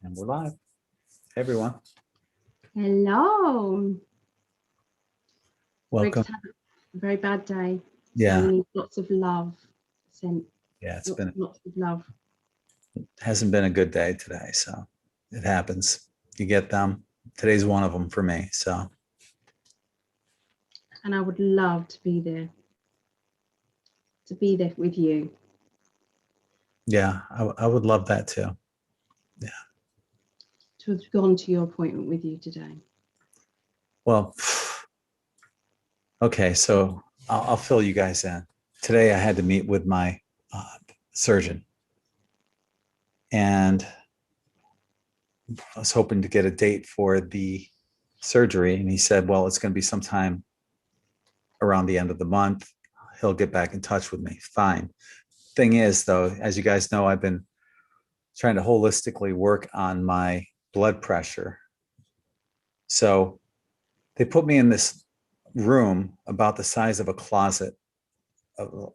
And we're live. Hey, everyone. Hello. Welcome. Greg's had a very bad day. Yeah. So we need lots of love sent. Yeah, it's lots of love. It hasn't been a good day today, so it happens. You get them. Today's one of them for me. So. And I would love to be there. To be there with you. Yeah, I would love that too. Yeah. To have gone to your appointment with you today. Well, okay, so I'll fill you guys in. Today I had to meet with my surgeon. And I was hoping to get a date for the surgery. And he said, well, it's going to be sometime around the end of the month. He'll get back in touch with me. Fine. Thing is, though, as you guys know, I've been trying to holistically work on my blood pressure. So they put me in this room about the size of a closet,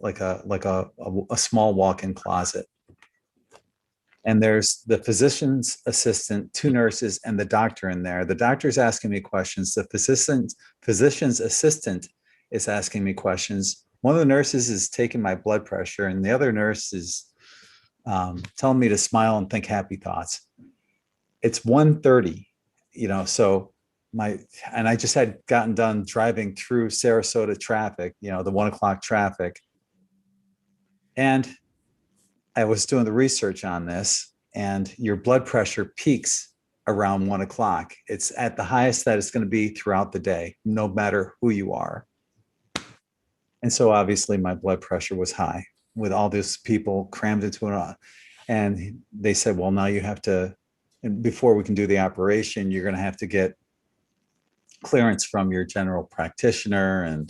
like a small walk-in closet. And there's the physician's assistant, 2 nurses, and the doctor in there. The doctor's asking me questions. The physician's assistant is asking me questions. One of the nurses is taking my blood pressure, and the other nurse is telling me to smile and think happy thoughts. It's 1:30, so and I just had gotten done driving through Sarasota traffic, the 1 o'clock traffic. And I was doing the research on this, and your blood pressure peaks around 1 o'clock. It's at the highest that it's going to be throughout the day, no matter who you are. And so obviously my blood pressure was high with all these people crammed into it. And they said, well, now you have to, and before we can do the operation, you're going to have to get clearance from your general practitioner.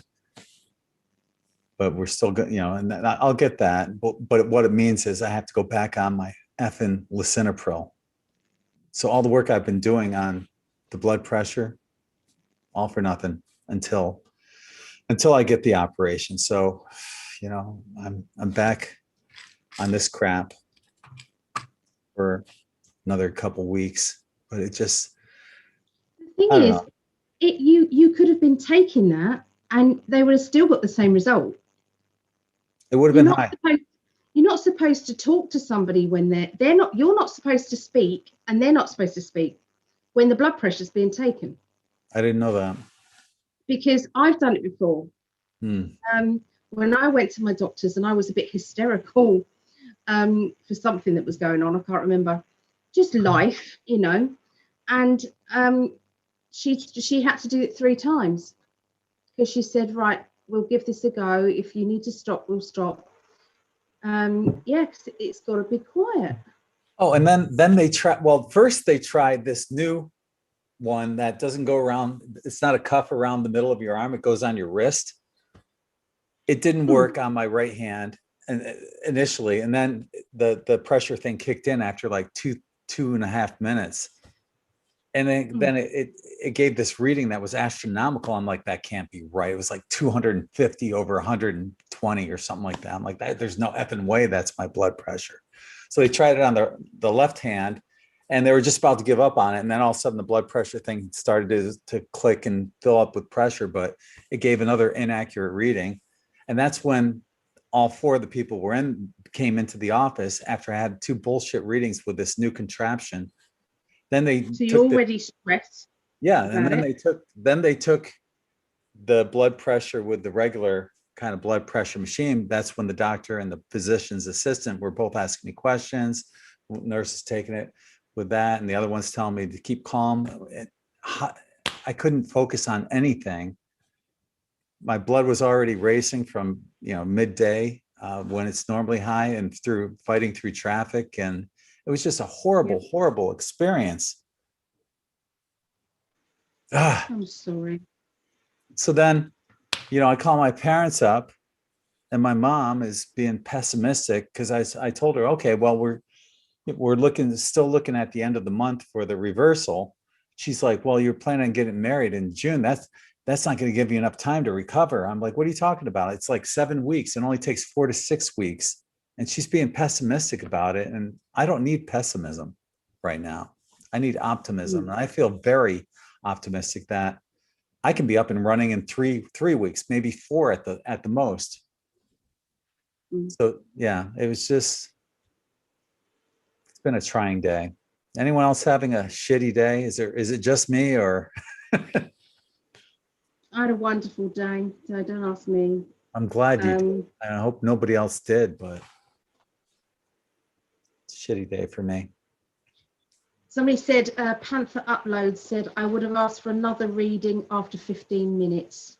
But we're still good, and I'll get that. But what it means is I have to go back on my effing lisinopril. So all the work I've been doing on the blood pressure, all for nothing until I get the operation. So, I'm back on this crap for another couple weeks. But it just, the thing is, you could have been taking that and they would have still got the same result. It would have been high. You're not supposed to talk to somebody when you're not supposed to speak, and they're not supposed to speak when the blood pressure is being taken. I didn't know that. Because I've done it before. When I went to my doctor's and I was a bit hysterical for something that was going on, I can't remember, just life, and she had to do it 3 times because she said, right, we'll give this a go. If you need to stop, we'll stop. It's got to be quiet. Oh, and then they try. Well, first they tried this new one that doesn't go around. It's not a cuff around the middle of your arm. It goes on your wrist. It didn't work on my right hand and initially, and then the pressure thing kicked in after like 2.5 minutes. And then it gave this reading that was astronomical. I'm like, that can't be right. It was like 250 over 120 or something like that. I'm like, there's no effing way that's my blood pressure. So they tried it on the left hand, and they were just about to give up on it. And then all of a sudden the blood pressure thing started to click and fill up with pressure, but it gave another inaccurate reading. And that's when all 4 of the people came into the office after I had 2 bullshit readings with this new contraption. Then so you're already stressed. Yeah, and then they took the blood pressure with the regular kind of blood pressure machine. That's when the doctor and the physician's assistant were both asking me questions. Nurses taking it with that, and the other one's telling me to keep calm. I couldn't focus on anything. My blood was already racing from midday when it's normally high, and through fighting through traffic, and it was just a horrible experience. I'm sorry. So then, I call my parents up, and my mom is being pessimistic because I told her, okay, well, we're still looking at the end of the month for the reversal. She's like, well, you're planning on getting married in June. That's not going to give you enough time to recover. I'm like, what are you talking about? It's like 7 weeks. It only takes 4 to 6 weeks. And she's being pessimistic about it. And I don't need pessimism right now. I need optimism. And I feel very optimistic that I can be up and running in three weeks, maybe 4 at the most. So yeah, it's been a trying day. Anyone else having a shitty day? Is it just me, or I had a wonderful day, so don't ask me. I'm glad you did. I hope nobody else did, but it's a shitty day for me. Somebody said, Panther Uploads said, I would have asked for another reading after 15 minutes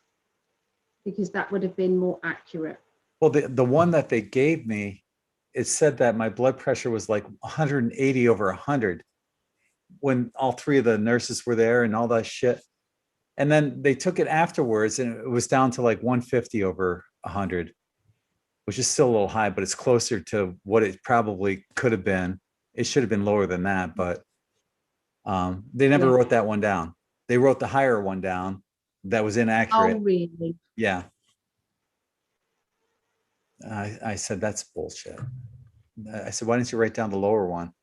because that would have been more accurate. Well, the one that they gave me, it said that my blood pressure was like 180 over 100 when all 3 of the nurses were there and all that shit. And then they took it afterwards and it was down to like 150 over 100, which is still a little high, but it's closer to what it probably could have been. It should have been lower than that, but they never wrote that one down. They wrote the higher one down that was inaccurate. Oh, really? Yeah. I said, that's bullshit. I said, why didn't you write down the lower one?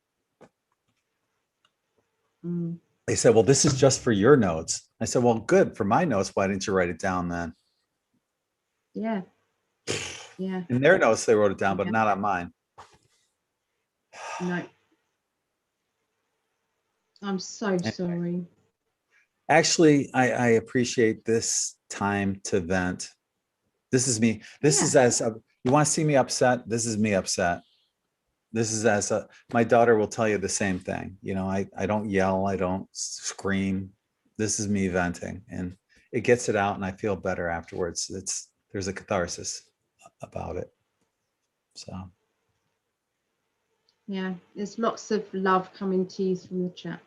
They said, well, this is just for your notes. I said, well, good for my notes. Why didn't you write it down then? Yeah. Yeah. In their notes, they wrote it down, but not on mine. No. I'm so sorry. Actually, I appreciate this time to vent. This is me. This is as you want to see me upset. This is me upset. This is as my daughter will tell you the same thing. You know, I don't yell. I don't scream. This is me venting, and it gets it out, and I feel better afterwards. There's a catharsis about it. So. Yeah, there's lots of love coming to you from the chat.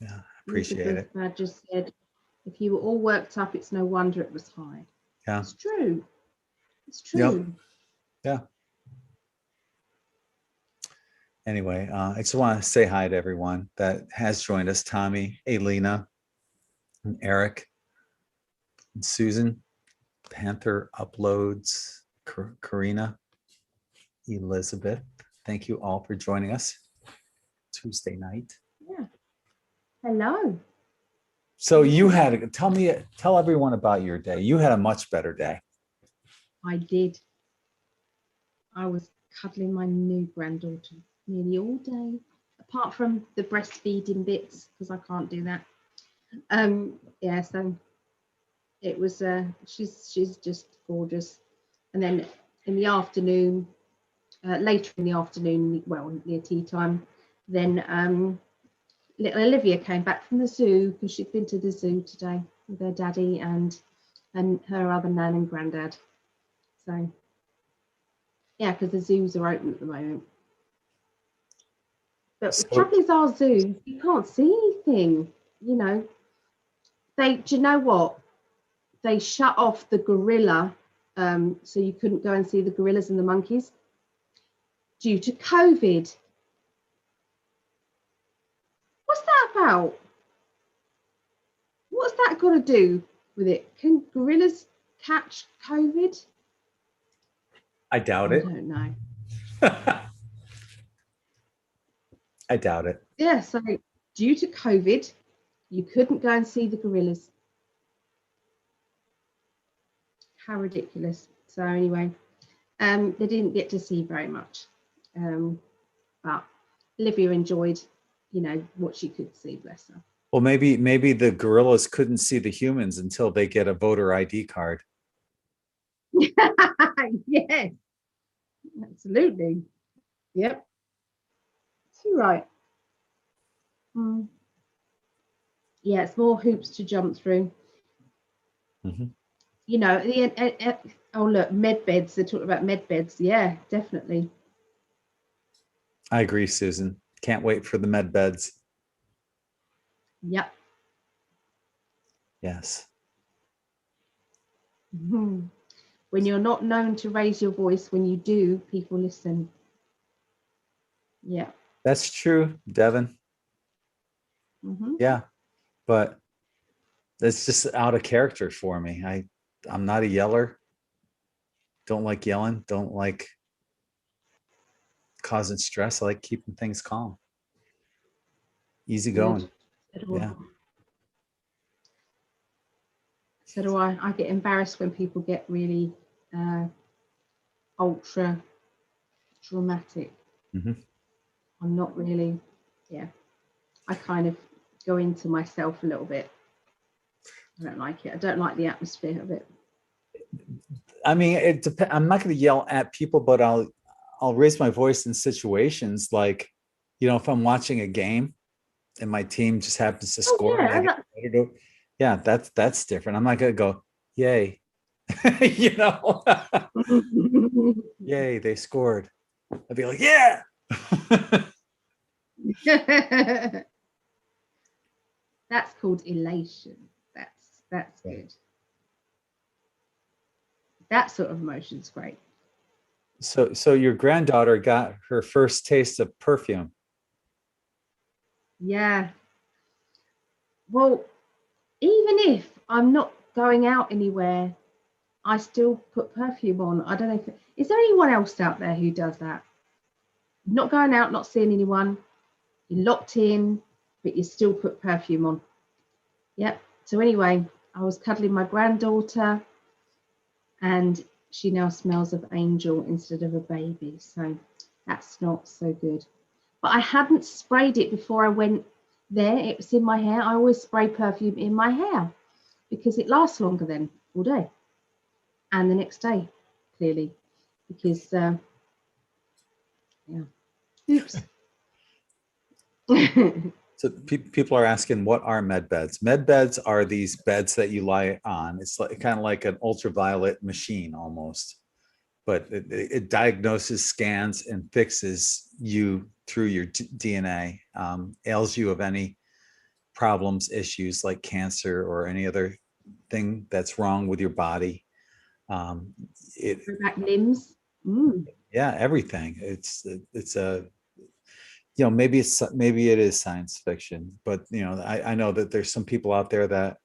Yeah, appreciate it. I just said, if you were all worked up, it's no wonder it was high. Yeah, it's true. It's true. Yep. Yeah. Anyway, I just want to say hi to everyone that has joined us: Tommy, Elena, and Eric, and Susan, Panther Uploads, Karina, Elizabeth. Thank you all for joining us Tuesday night. Yeah. Hello. So you had tell everyone about your day. You had a much better day. I did. I was cuddling my new granddaughter nearly all day, apart from the breastfeeding bits, because I can't do that. Yeah, so it was she's just gorgeous. And then in the afternoon, later in the afternoon, well, near tea time, then little Olivia came back from the zoo because she'd been to the zoo today with her daddy and her other nan and granddad. So yeah, because the zoos are open at the moment. But the trouble is, our zoos, you can't see anything. You know, do you know what? They shut off the gorilla, so you couldn't go and see the gorillas and the monkeys due to COVID. What's that about? What's that got to do with it? Can gorillas catch COVID? I doubt it. I don't know. I doubt it. Yeah, so due to COVID, you couldn't go and see the gorillas. How ridiculous. So anyway, they didn't get to see very much. But Olivia enjoyed, you know, what she could see, bless her. Well, maybe the gorillas couldn't see the humans until they get a voter ID card. Yes, absolutely. Yep. You're right. Yeah, it's more hoops to jump through. Mm-hmm. You know, oh look, med beds. They're talking about med beds. Yeah, definitely. I agree, Susan. Can't wait for the med beds. Yep. Yes. Mm-hmm. When you're not known to raise your voice, when you do, people listen. Yeah. That's true, Devin. Mm-hmm. Yeah, but it's just out of character for me. I'm not a yeller. Don't like yelling. Don't like causing stress. I like keeping things calm. Easy Good. going. So do Yeah. I. So do I. I get embarrassed when people get really ultra dramatic. Mhm. I'm not really, yeah. I kind of go into myself a little bit. I don't like it. I don't like the atmosphere of it. I mean, it depends. I'm not going to yell at people, but I'll raise my voice in situations like, if I'm watching a game and my team just happens to Oh score and I yeah, get excited, yeah, that's different. I'm not going to go, yay, you know, yay, they scored. I'd be like, yeah. that's called elation. That's good. That sort of emotion's great. So your granddaughter got her first taste of perfume. Yeah. Well, even if I'm not going out anywhere, I still put perfume on. I don't know if is there anyone else out there who does that? Not going out, not seeing anyone, you're locked in, but you still put perfume on. Yep. So anyway, I was cuddling my granddaughter and she now smells of angel instead of a baby. So that's not so good. But I hadn't sprayed it before I went there. It was in my hair. I always spray perfume in my hair because it lasts longer then all day. And the next day, clearly, because, yeah. Oops. So people are asking, what are med beds? Med beds are these beds that you lie on. It's like kind of like an ultraviolet machine almost, but it diagnoses, scans, and fixes you through your DNA, ails you of any problems, issues like cancer or any other thing that's wrong with your body. It Back limbs. Mm. Yeah, everything. It's a maybe it is science fiction, but I know that there's some people out there that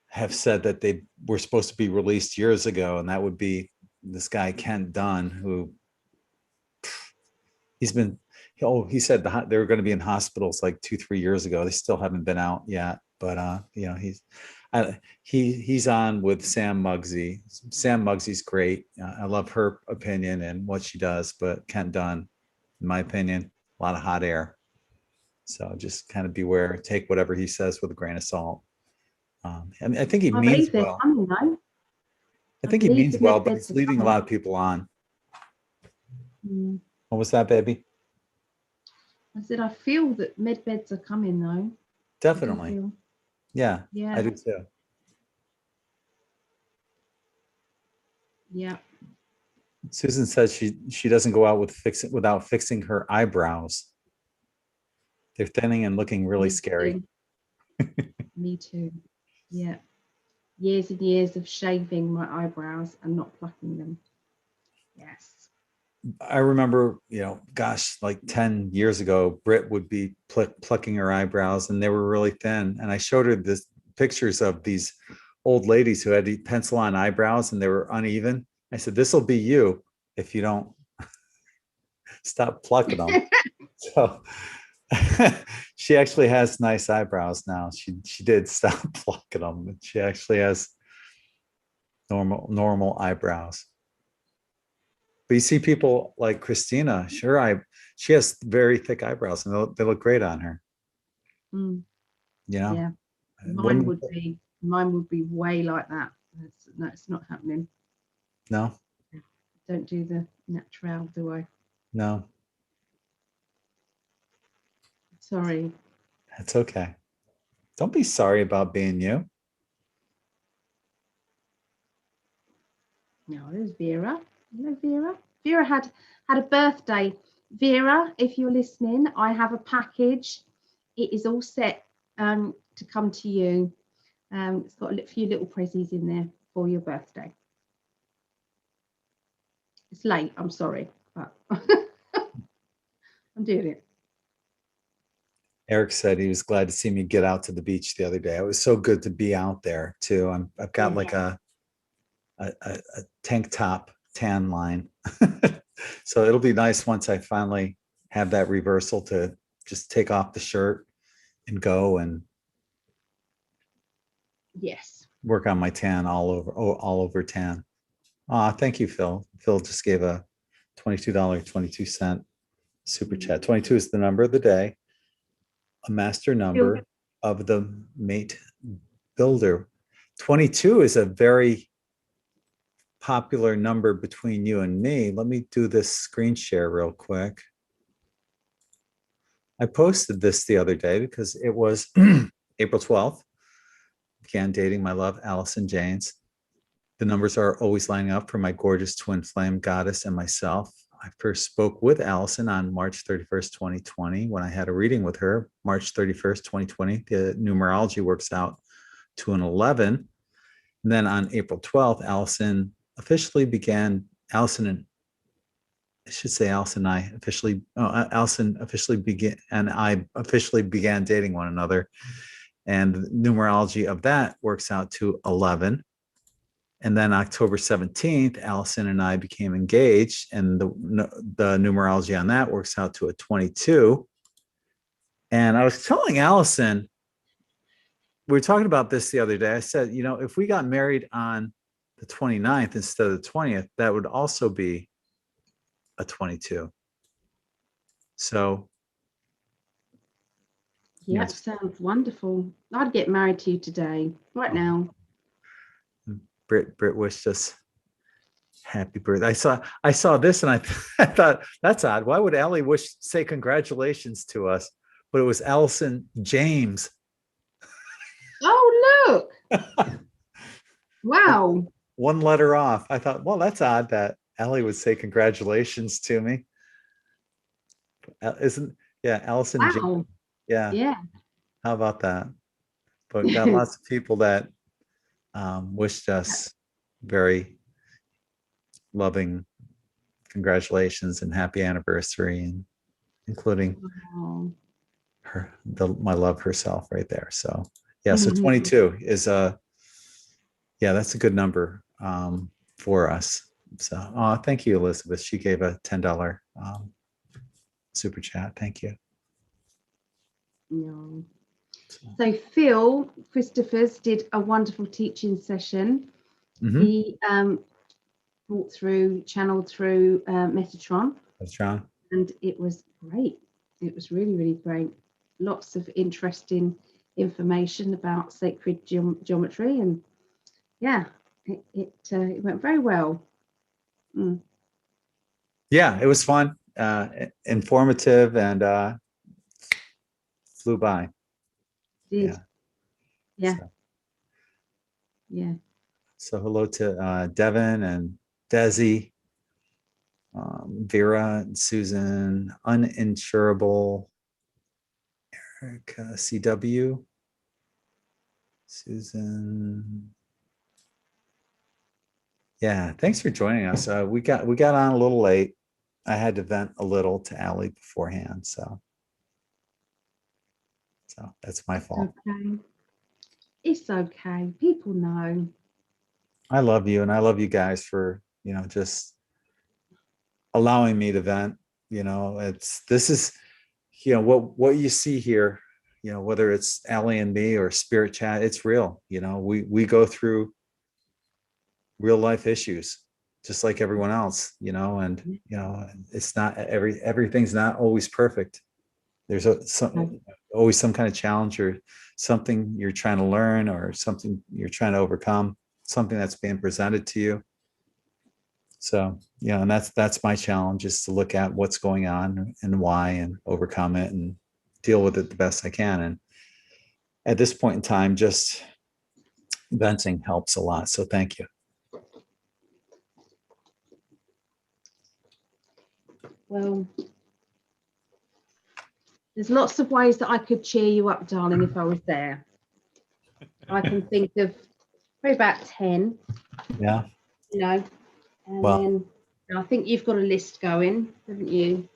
have said that they were supposed to be released years ago, and that would be this guy Ken Dunn, who he's been he said they were going to be in hospitals like 2-3 years ago. They still haven't been out yet, but he's on with Sam Muggsy. Sam Muggsy's great. I love her opinion and what she does, but Ken Dunn, in my opinion, a lot of hot air. So just kind of beware. Take whatever he says with a grain of salt. I mean, I think he I means believe they're well. coming though. I I think he believe means the well, med but beds he's are leading a coming. lot of people on. Mm. What was that, baby? I said, I feel that med beds are coming though. Definitely. Yeah, Yeah. I do too. Yeah. Susan says she doesn't go out without fixing her eyebrows. They're thinning and looking really Me scary. too. Me too. Yeah. Years and years of shaving my eyebrows and not plucking them. Yes. I remember, gosh, like 10 years ago, Britt would be plucking her eyebrows and they were really thin. And I showed her this pictures of these old ladies who had pencil on eyebrows and they were uneven. I said, this will be you if you don't stop plucking them. So she actually has nice eyebrows now. She did stop plucking them. She actually has normal eyebrows. But you see people like Christina, she has very thick eyebrows and they look great on her. Mm, You know, yeah. women, Mine would be way like that. That's not happening. no, Don't do the natural, do I? no, Sorry. it's okay. Don't be sorry about being you. No, there's Vera. Hello, Vera. Vera had a birthday. Vera, if you're listening, I have a package. It is all set to come to you. It's got a few little prezzies in there for your birthday. It's late, I'm sorry, but I'm doing it. Eric said he was glad to see me get out to the beach the other day. It was so good to be out there too. I've got like a tank top tan line. So it'll be nice once I finally have that reversal to just take off the shirt and go and Yes. work on my tan all over tan. Thank you, Phil. Phil just gave a $22.22 super chat. 22 is the number of the day, a master number of the mate builder. 22 is a very popular number between you and me. Let me do this screen share real quick. I posted this the other day because it was April 12th. Began dating my love, Alison Janes. The numbers are always lining up for my gorgeous twin flame goddess and myself. I first spoke with Alison on March 31st, 2020, when I had a reading with her. March 31st, 2020, the numerology works out to an 11. And then on April 12th, Alison and I officially began dating one another. And the numerology of that works out to 11. And then October 17th, Alison and I became engaged, and the numerology on that works out to a 22. And I was telling Alison, we were talking about this the other day. I said, if we got married on the 29th instead of the 20th, that would also be a 22. So. Yeah, sounds wonderful. I'd get married to you today, right now. Britt wished us happy birthday. I saw this and I thought, that's odd. Why would Allie say congratulations to us? But it was Alison James. Oh, look. Wow. One letter off. I thought, well, that's odd that Allie would say congratulations to me. Alison wow. James. Yeah. How about that? But got lots of people that wished us very loving congratulations and happy anniversary, and including my love herself right there. So so 22 is that's a good number for us. So thank you, Elizabeth. She gave a $10 super chat. Thank you. No. So Phil Christophers did a wonderful teaching session. Mm-hmm. He channeled through Metatron. And it was great. It was really, really great. Lots of interesting information about sacred geometry, and it went very well. Yeah, it was fun, informative, and flew by. Did. Yeah. So hello to Devin and Desi, Vera and Susan, uninsurable, Erica, CW, Susan. Yeah, thanks for joining us. We got on a little late. I had to vent a little to Allie beforehand, so that's my fault. Okay. It's okay. People know. I love you, and I love you guys for just allowing me to vent. This is what you see here. Whether it's Allie and me or Spirit Chat, it's real. We go through real life issues just like everyone else. And it's not everything's not always perfect. There's always some kind of challenge or something you're trying to learn or something you're trying to overcome, something that's being presented to you. So, and that's my challenge, is to look at what's going on and why, and overcome it and deal with it the best I can. And at this point in time, just venting helps a lot. So thank you. Well, there's lots of ways that I could cheer you up, darling, if I was there. I can think of probably about 10. Yeah. And then I think you've got a list going, haven't you?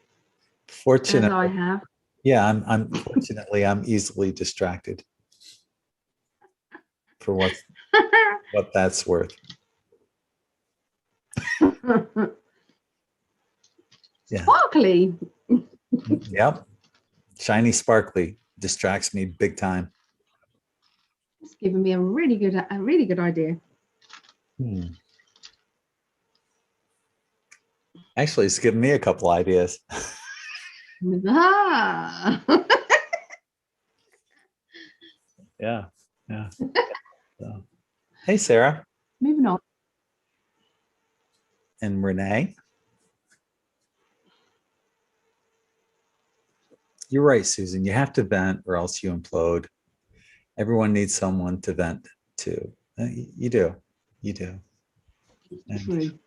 Fortunately, as I have. Yeah, unfortunately I'm easily distracted, for what that's worth. Sparkly. Yep. shiny, sparkly distracts me big time. It's given me a really good idea. Actually, it's given me a couple ideas. Ah. Yeah. So, hey, Sarah. Moving on. And Renee. You're right, Susan. You have to vent or else you implode. Everyone needs someone to vent to. You do. It's true.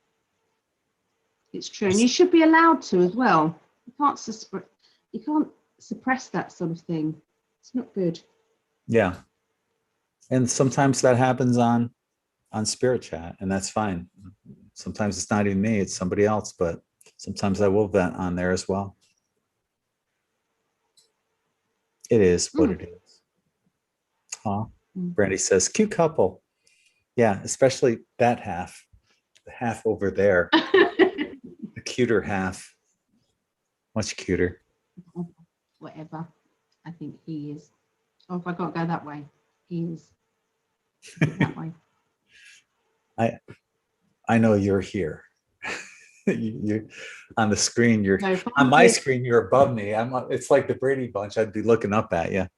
It's true. And you should be allowed to as well. You can't suppress that sort of thing. It's not good. Yeah. And sometimes that happens on Spirit Chat, and that's fine. Sometimes it's not even me, it's somebody else, but sometimes I will vent on there as well. It is what it is. Brandy says, cute couple. Yeah, especially that half, the half over there, the cuter half, much cuter. Whatever. I think he is. Oh, if I got to go that way, he is. That way. I know you're here. You're on the screen. You're no, on my screen. You're above me. It's like the Brady Bunch. I'd be looking up at you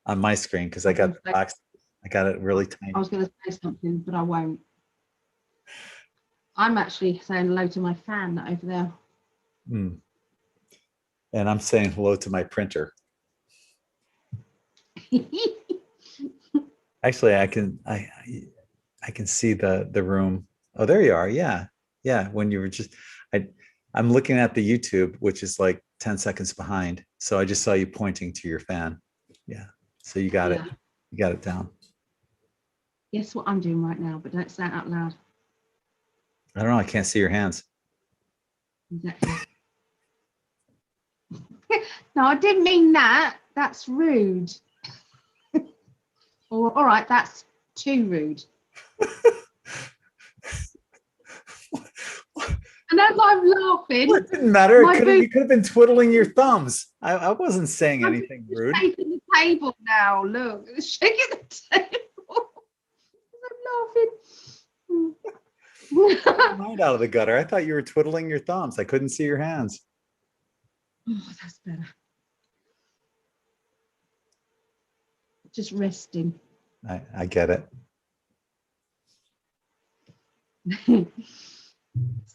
on my screen because I got the box. I got it really tiny. I was going to say something, but I won't. I'm actually saying hello to my fan over there. And I'm saying hello to my printer. Actually, I can see the room. Oh, there you are. Yeah. When you were just, I'm looking at the YouTube, which is like 10 seconds behind. So I just saw you pointing to your fan. Yeah. So you got it. You got it down. Guess what I'm doing right now, but don't say it out loud. I don't know. I can't see your hands. Exactly. No, I didn't mean that. That's rude. All right, that's too rude. And as I'm laughing, well, it didn't matter. You could have been twiddling your thumbs. I wasn't saying anything rude. Shaking the table now. Look, it's shaking the table. I'm laughing. Mind out of the gutter. I thought you were twiddling your thumbs. I couldn't see your hands. Oh, that's better. Just resting. I get it.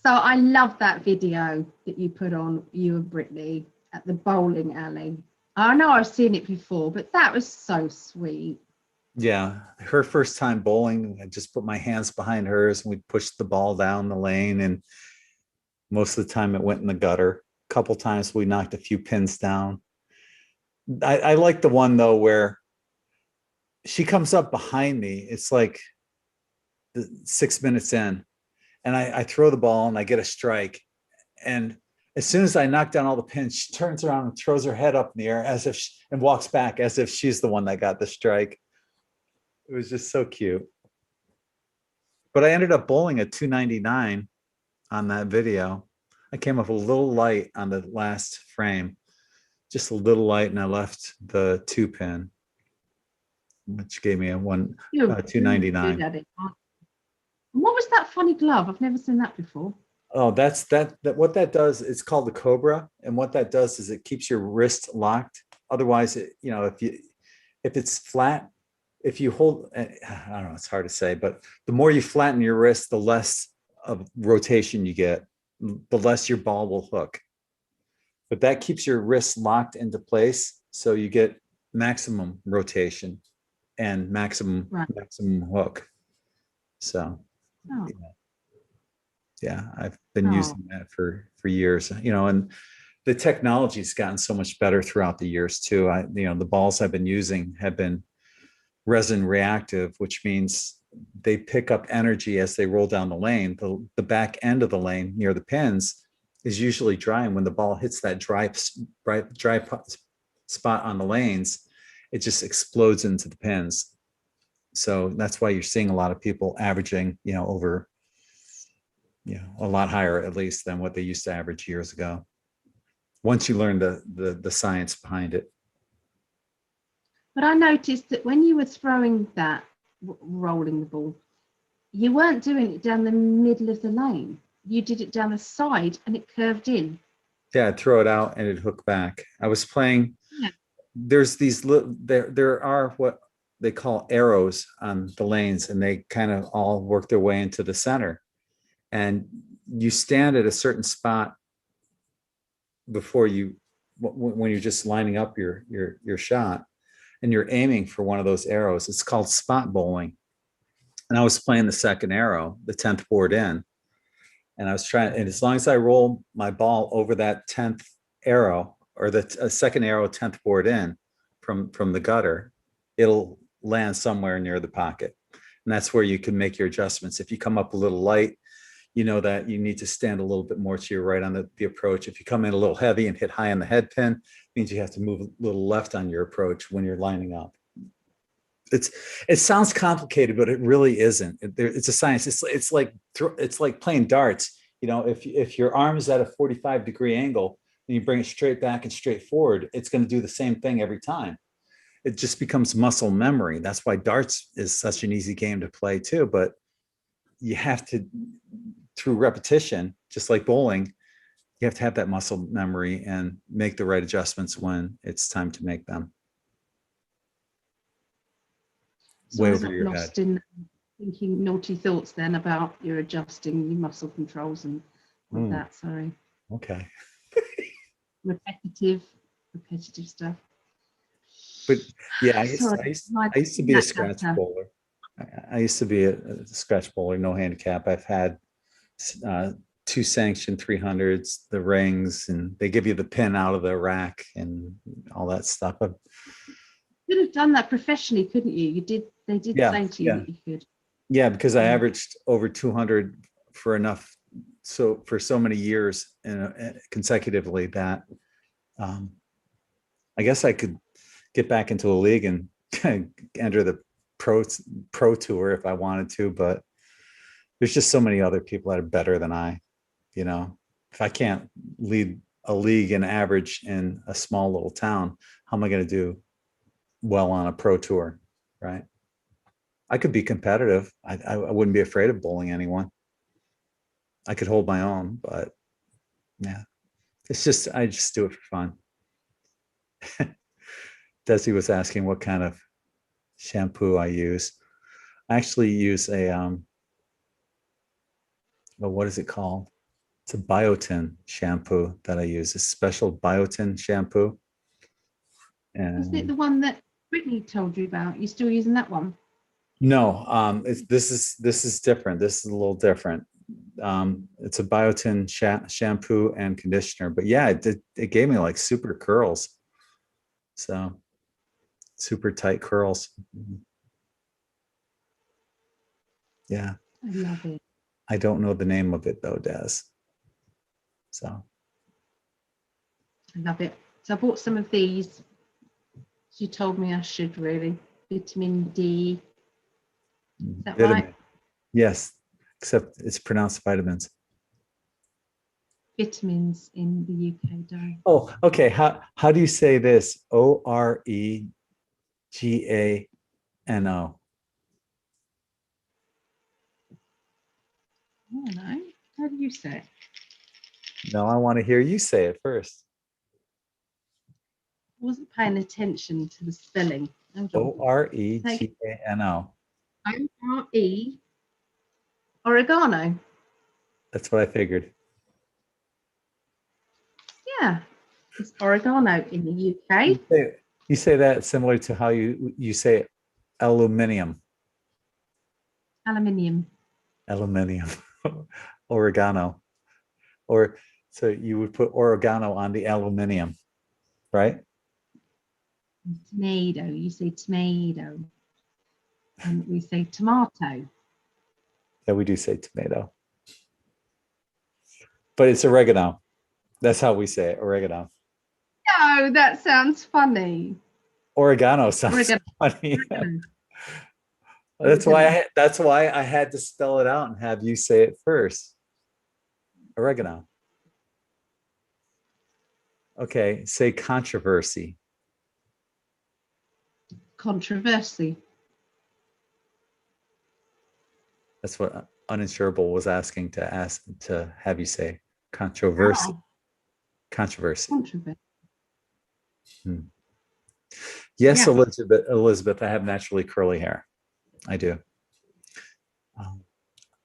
So I love that video that you put on, you and Brittany at the bowling alley. I know I've seen it before, but that was so sweet. Yeah, her first time bowling, I just put my hands behind hers and we pushed the ball down the lane, and most of the time it went in the gutter. A couple times we knocked a few pins down. I like the one though where she comes up behind me. It's like 6 minutes in, and I throw the ball and I get a strike. And as soon as I knock down all the pins, she turns around and throws her head up in the air and walks back as if she's the one that got the strike. It was just so cute. But I ended up bowling a 299 on that video. I came up a little light on the last frame, just a little light, and I left the 2-pin, which gave me a 299. What was that funny glove? I've never seen that before. Oh, that's that what that does. It's called the Cobra, and what that does is it keeps your wrist locked. Otherwise, if it's flat, if you hold, I don't know, it's hard to say, but the more you flatten your wrist, the less of rotation you get, the less your ball will hook. But that keeps your wrist locked into place, so you get maximum rotation and maximum hook. So yeah, I've been using that for years, and the technology's gotten so much better throughout the years too. The balls I've been using have been resin reactive, which means they pick up energy as they roll down the lane. The back end of the lane near the pins is usually dry, and when the ball hits that dry spot on the lanes, it just explodes into the pins. So that's why you're seeing a lot of people averaging, over, a lot higher at least than what they used to average years ago. once you learn the science behind it. But I noticed that when you were throwing that, rolling the ball, you weren't doing it down the middle of the lane. You did it down the side and it curved in. Yeah, I'd throw it out and it'd hook back. I was playing. Yeah. There's these there are what they call arrows on the lanes, and they kind of all work their way into the center. And you stand at a certain spot before you, when you're just lining up your shot, and you're aiming for one of those arrows. It's called spot bowling. And I was playing the second arrow, the 10th board in, and I was trying, and as long as I roll my ball over that 10th arrow, or the second arrow 10th board in from the gutter, it'll land somewhere near the pocket. And that's where you can make your adjustments. If you come up a little light, you know that you need to stand a little bit more to your right on the approach. If you come in a little heavy and hit high on the head pin, it means you have to move a little left on your approach when you're lining up. It sounds complicated, but it really isn't. It's a science. It's like playing darts. You know, if your arm is at a 45-degree angle and you bring it straight back and straight forward, it's going to do the same thing every time. It just becomes muscle memory. That's why darts is such an easy game to play too. But you have to, through repetition, just like bowling, you have to have that muscle memory and make the right adjustments when it's time to make them. So Way I was over your lost head. in thinking naughty thoughts then about your adjusting your muscle controls and all that. Sorry. Okay. Repetitive stuff. But yeah, I Sorry, used to be a scratch bowler. I used to be a scratch bowler, no handicap. I've had 2 sanctioned 300s, the rings, and they give you the pin out of the rack and all that stuff. You could have done that professionally, couldn't you? They did say to you that you could. Yeah, because I averaged over 200 for so many years consecutively that I guess I could get back into a league and enter the pro tour if I wanted to, but there's just so many other people that are better than I, you know. If I can't lead a league and average in a small little town, how am I going to do well on a pro tour, right? I could be competitive. I wouldn't be afraid of bowling anyone. I could hold my own, but yeah, I just do it for fun. Desi was asking what kind of shampoo I use. I actually use what is it called? It's a biotin shampoo that I use, a special biotin shampoo. And Isn't it the one that Brittany told you about? You still using that one? no, this is different. This is a little different. It's a biotin shampoo and conditioner, but yeah, it gave me like super curls. So super tight curls. Yeah. I love it. I don't know the name of it though, Des. So. I love it. So I bought some of these. She told me I should really. Vitamin D. Is that Vitamin. right? Yes, except it's pronounced vitamins. Vitamins in the UK, don't. Oh, okay. How do you say this? Oregano. Oh no. How do you say it? No, I want to hear you say it first. I wasn't paying attention to the spelling. Oregano. O-R-E. Oregano. That's what I figured. Yeah. It's oregano in the UK. You say that similar to how you say aluminium. Aluminium. Oregano. Or so you would put oregano on the aluminium, right? Tomato. You say tomato. And we say tomato. Yeah, we do say tomato. But it's oregano. That's how we say it, oregano. No, that sounds funny. Oregano sounds funny. That's why I had to spell it out and have you say it first. Oregano. Okay, say controversy. Controversy. That's what Uninsurable was asking to have you say. Controversy. Oh, Controversy. controversy. Hmm. Yes, Yeah. Elizabeth, I have naturally curly hair. I do.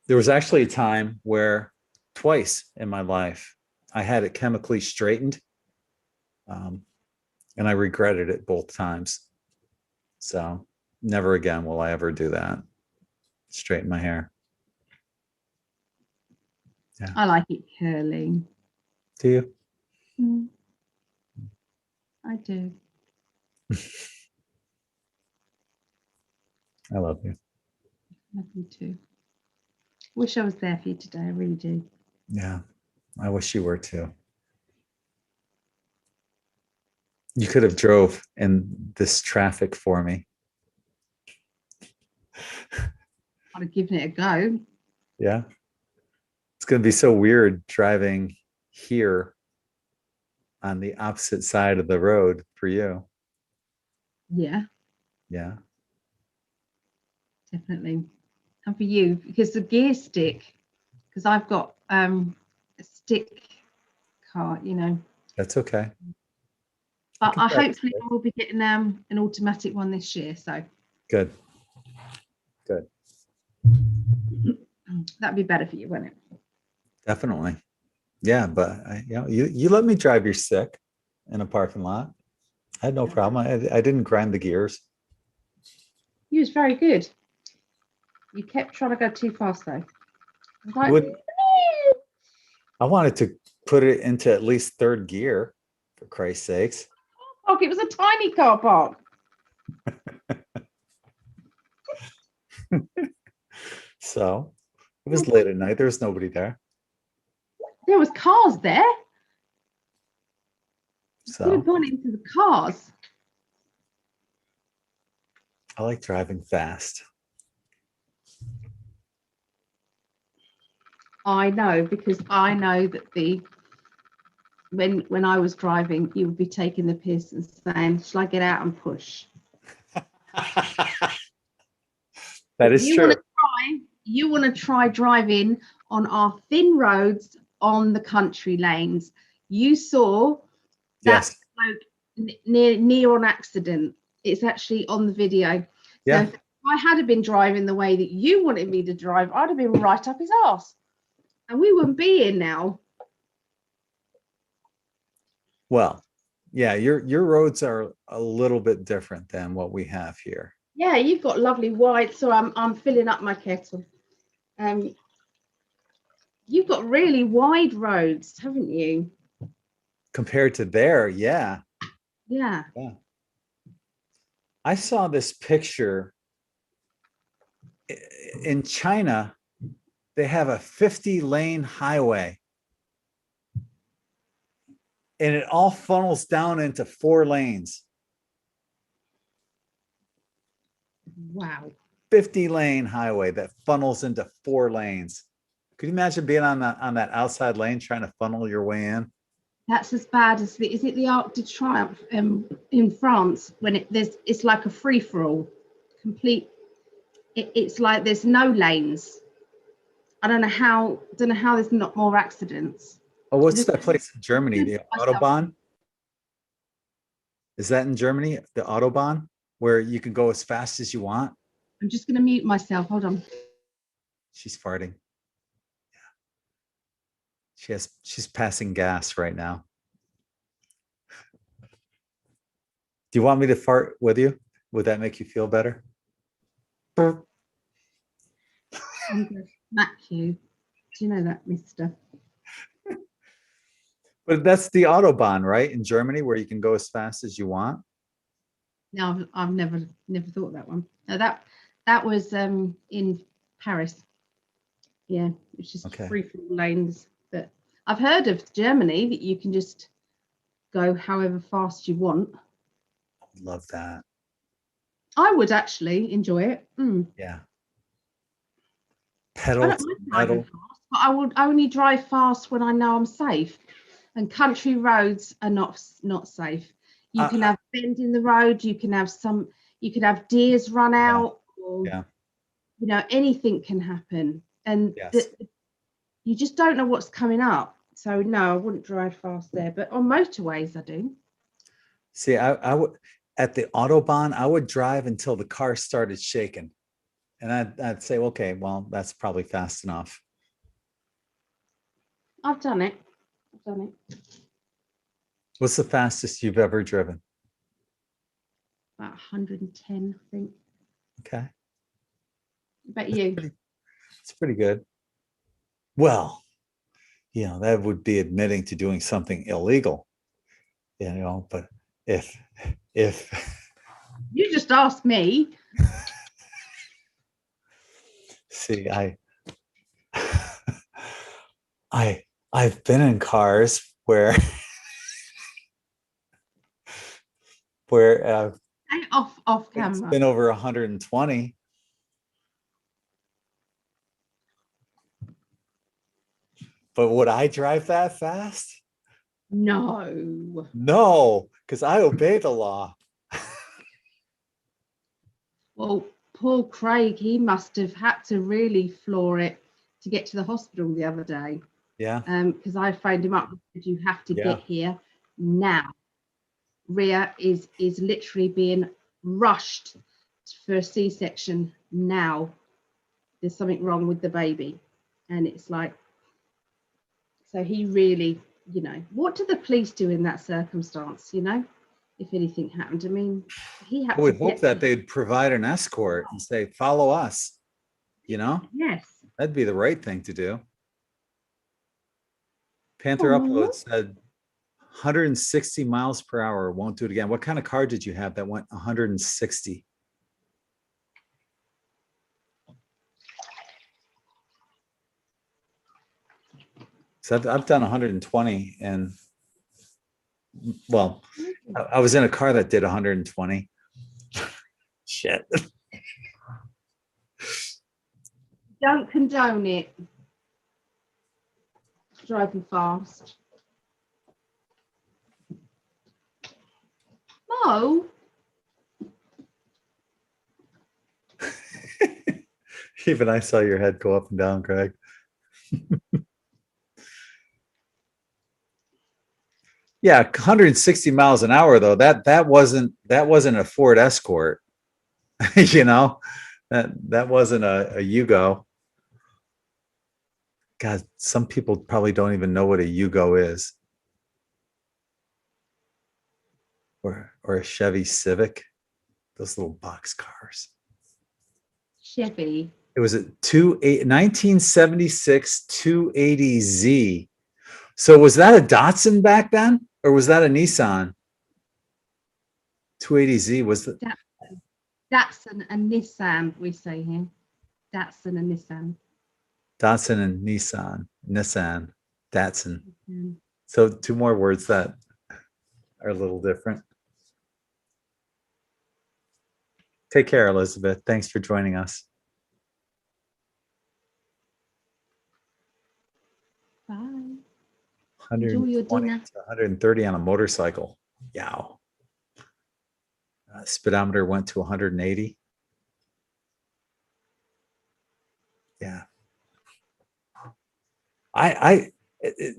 There was actually a time where twice in my life I had it chemically straightened, um, and I regretted it both times. So never again will I ever do that. Straighten my hair. Yeah. I like it curly. Do you? Mm, I do. I love you. Love you too. Wish I was there for you today. I really do. Yeah. I wish you were too. You could have drove in this traffic for me. I'd have given it a go. Yeah. It's going to be so weird driving here on the opposite side of the road for you. Yeah, Yeah. definitely. And for you, because the gear stick, because I've got a stick car, you know. That's okay. But I hopefully I will be getting an automatic one this year. So Good. Good. that'd be better for you, wouldn't it? Definitely. Yeah, but you let me drive your stick in a parking lot. I had no problem. I didn't grind the gears. You was very good. You kept trying to go too fast though. I was like, I wanted to put it into at least third gear, for Christ's sakes. oh, it was a tiny car park. So it was late at night. There was nobody there. There was cars there. So Could have gone into the cars. I like driving fast. I know, because I know that when I was driving, you would be taking the piss and saying, "Shall I get out and push?" That is true. You want to try driving on our thin roads on the country lanes. You saw that Yes. near on accident. It's actually on the video. Yeah. So if I had been driving the way that you wanted me to drive, I'd have been right up his arse, and we wouldn't be here now. Well, yeah, your roads are a little bit different than what we have here. Yeah, you've got lovely wide. So I'm filling up my kettle. You've got really wide roads, haven't you? Compared to there, yeah. Yeah. Yeah. I saw this picture in China. They have a 50-lane highway, and it all funnels down into 4 lanes. Wow. 50-lane highway that funnels into 4 lanes. Could you imagine being on that outside lane trying to funnel your way in? That's as bad as is it the Arc de Triomphe in France, when it's like a free for all, complete. It's like there's no lanes. I don't know how there's not more accidents. Oh, what's that place in Germany? The Autobahn? Is that in Germany? The Autobahn, where you can go as fast as you want? I'm just going to mute myself. Hold on. She's farting. Yeah. She's passing gas right now. Do you want me to fart with you? Would that make you feel better? I'm going to smack you. Do you know that, mister? But that's the Autobahn, right? In Germany, where you can go as fast as you want. No, I've never thought of that one. No, that was in Paris. Yeah, it's just free for all lanes. But I've heard of Germany that you can just go however fast you want. Love that. I would actually enjoy it. Yeah. I Pedal don't to mind metal. driving fast, but I would only drive fast when I know I'm safe. And country roads are not safe. You can have bend in the road. You can have deers run out, or you know, anything can happen, and you just don't know what's coming up. So no, I wouldn't drive fast there. But on motorways, I do. See, I would at the Autobahn, I would drive until the car started shaking, and I'd say, okay, well, that's probably fast enough. I've done it. What's the fastest you've ever driven? About 110, I think. Okay. About you? It's pretty good. Well, you know, that would be admitting to doing something illegal, you know, but if you just asked me. See, I've been in cars where off camera. It's been over 120. But would I drive that fast? No, because I obey the law. Well, poor Craig, he must have had to really floor it to get to the hospital the other day. Yeah. Because I phoned him up and said, you have to get here now. Ria is literally being rushed for a C-section now. There's something wrong with the baby. And it's like, so he really, you know, what do the police do in that circumstance, you know, if anything happened? I mean, he had I would hope that they'd provide an escort and say, follow us, you know? Yes. That'd be the right thing to do. Panther Upload said 160 miles per hour. Won't do it again. What kind of car did you have that went 160? So I've done 120, and well, I was in a car that did 120. Shit. Don't condone it. Driving fast. No. Even I saw your head go up and down, Greg. Yeah, 160 miles an hour though. That wasn't a Ford Escort. You know, that wasn't a Yugo. God, some people probably don't even know what a Yugo is. Or a Chevy Civic. Those little box cars. Chevy. It was a 1976 280Z. So was that a Datsun back then? Or was that a Nissan? 280Z was the Datsun and Nissan, we say here. Datsun and Nissan. Datsun and Nissan. Datsun. Mm-hmm. So two more words that are a little different. Take care, Elizabeth. Thanks for joining us. Bye. 120 to 130 on a motorcycle. Yow. Speedometer went to 180. Yeah.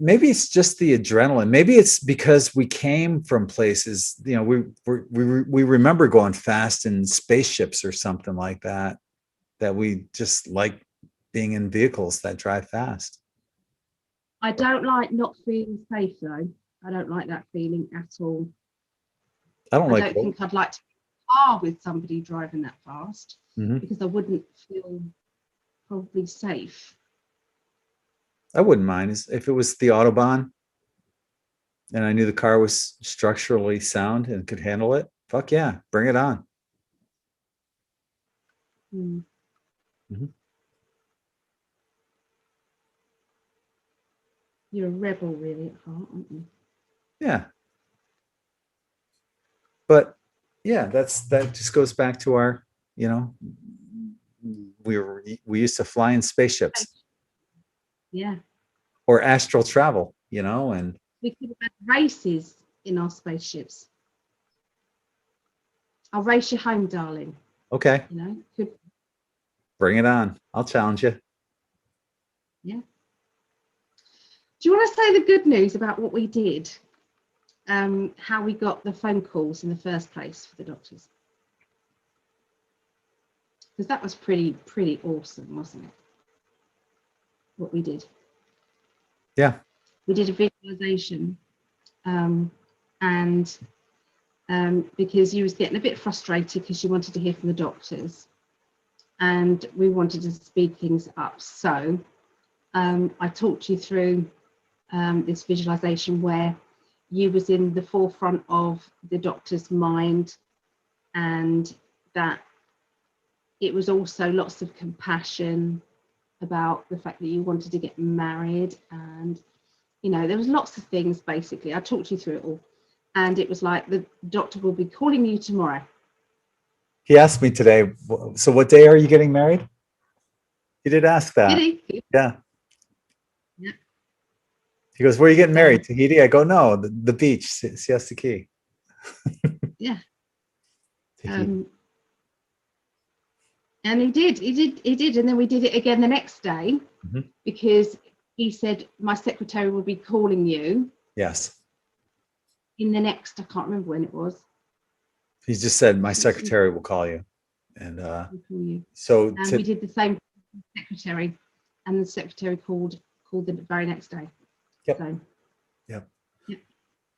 Maybe it's just the adrenaline. Maybe it's because we came from places, you know, we remember going fast in spaceships or something like that, that we just like being in vehicles that drive fast. I don't like not feeling safe though. I don't like that feeling at all. I don't think I'd like to be in a car with somebody driving that fast, because I wouldn't feel probably safe. I wouldn't mind if it was the Autobahn and I knew the car was structurally sound and could handle it. Fuck yeah, bring it on. You're a rebel really at heart, aren't you? Yeah. But yeah, that just goes back to our, you know, we used to fly in spaceships. Yeah. Or astral travel, you know, and we could have had races in our spaceships. I'll race you home, darling. Okay. You know, could, Bring it on. I'll challenge you. yeah. Do you want to say the good news about what we did? How we got the phone calls in the first place for the doctors? Because that was pretty awesome, wasn't it? What we did. Yeah. We did a visualization, and because you was getting a bit frustrated because you wanted to hear from the doctors, and we wanted to speed things up. So I talked you through this visualization where you was in the forefront of the doctor's mind, and that it was also lots of compassion about the fact that you wanted to get married, and you know, there was lots of things. Basically, I talked you through it all, and it was like the doctor will be calling you tomorrow. He asked me today, so what day are you getting married? He did ask that. Did he? Yeah. Yeah. He goes, where are you getting married? Tahiti? I go, no, the beach, Siesta Key. Yeah. Tahiti. And he did. And then we did it again the next day, because he said, my secretary will be calling you. Yes. In the next, I can't remember when it was. He just said, my secretary will call you. And so and we did the same secretary, and the secretary called the very next day. Yep. So, yep. Yep.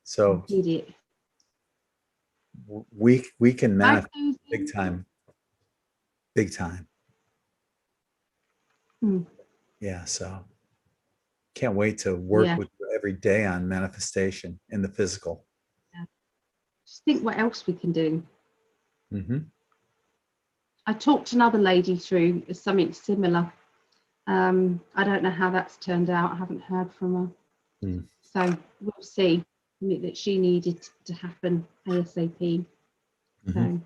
So we did it. We can manifest big time. Big time. Yeah. So can't wait to work with you every day on manifestation in the physical. Yeah. Just think what else we can do. I talked another lady through something similar. I don't know how that's turned out. I haven't heard from her. So we'll see. That she needed to happen ASAP. So.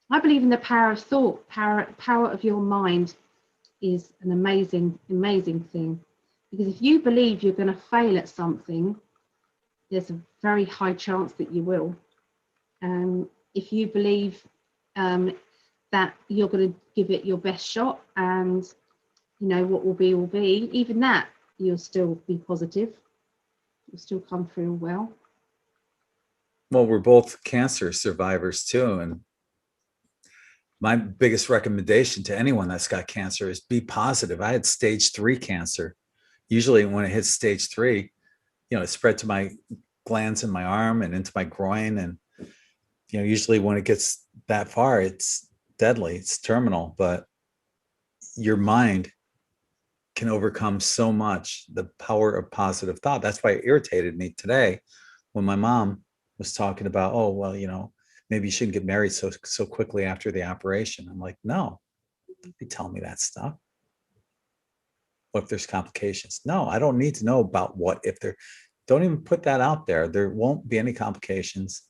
I believe in the power of thought. Power of your mind is an amazing thing. Because if you believe you're going to fail at something, there's a very high chance that you will. If you believe that you're going to give it your best shot, and you know what will be, even that, you'll still be positive. You'll still come through well. Well, we're both cancer survivors too, and my biggest recommendation to anyone that's got cancer is be positive. I had stage 3 cancer. Usually when it hits stage 3, you know, it spread to my glands in my arm and into my groin. And, you know, usually when it gets that far, it's deadly, it's terminal, but your mind can overcome so much. The power of positive thought. That's why it irritated me today when my mom was talking about, oh, well, you know, maybe you shouldn't get married so quickly after the operation. I'm like, no, don't be telling me that stuff. What if there's complications? No, I don't need to know about what if there. Don't even put that out there. There won't be any complications.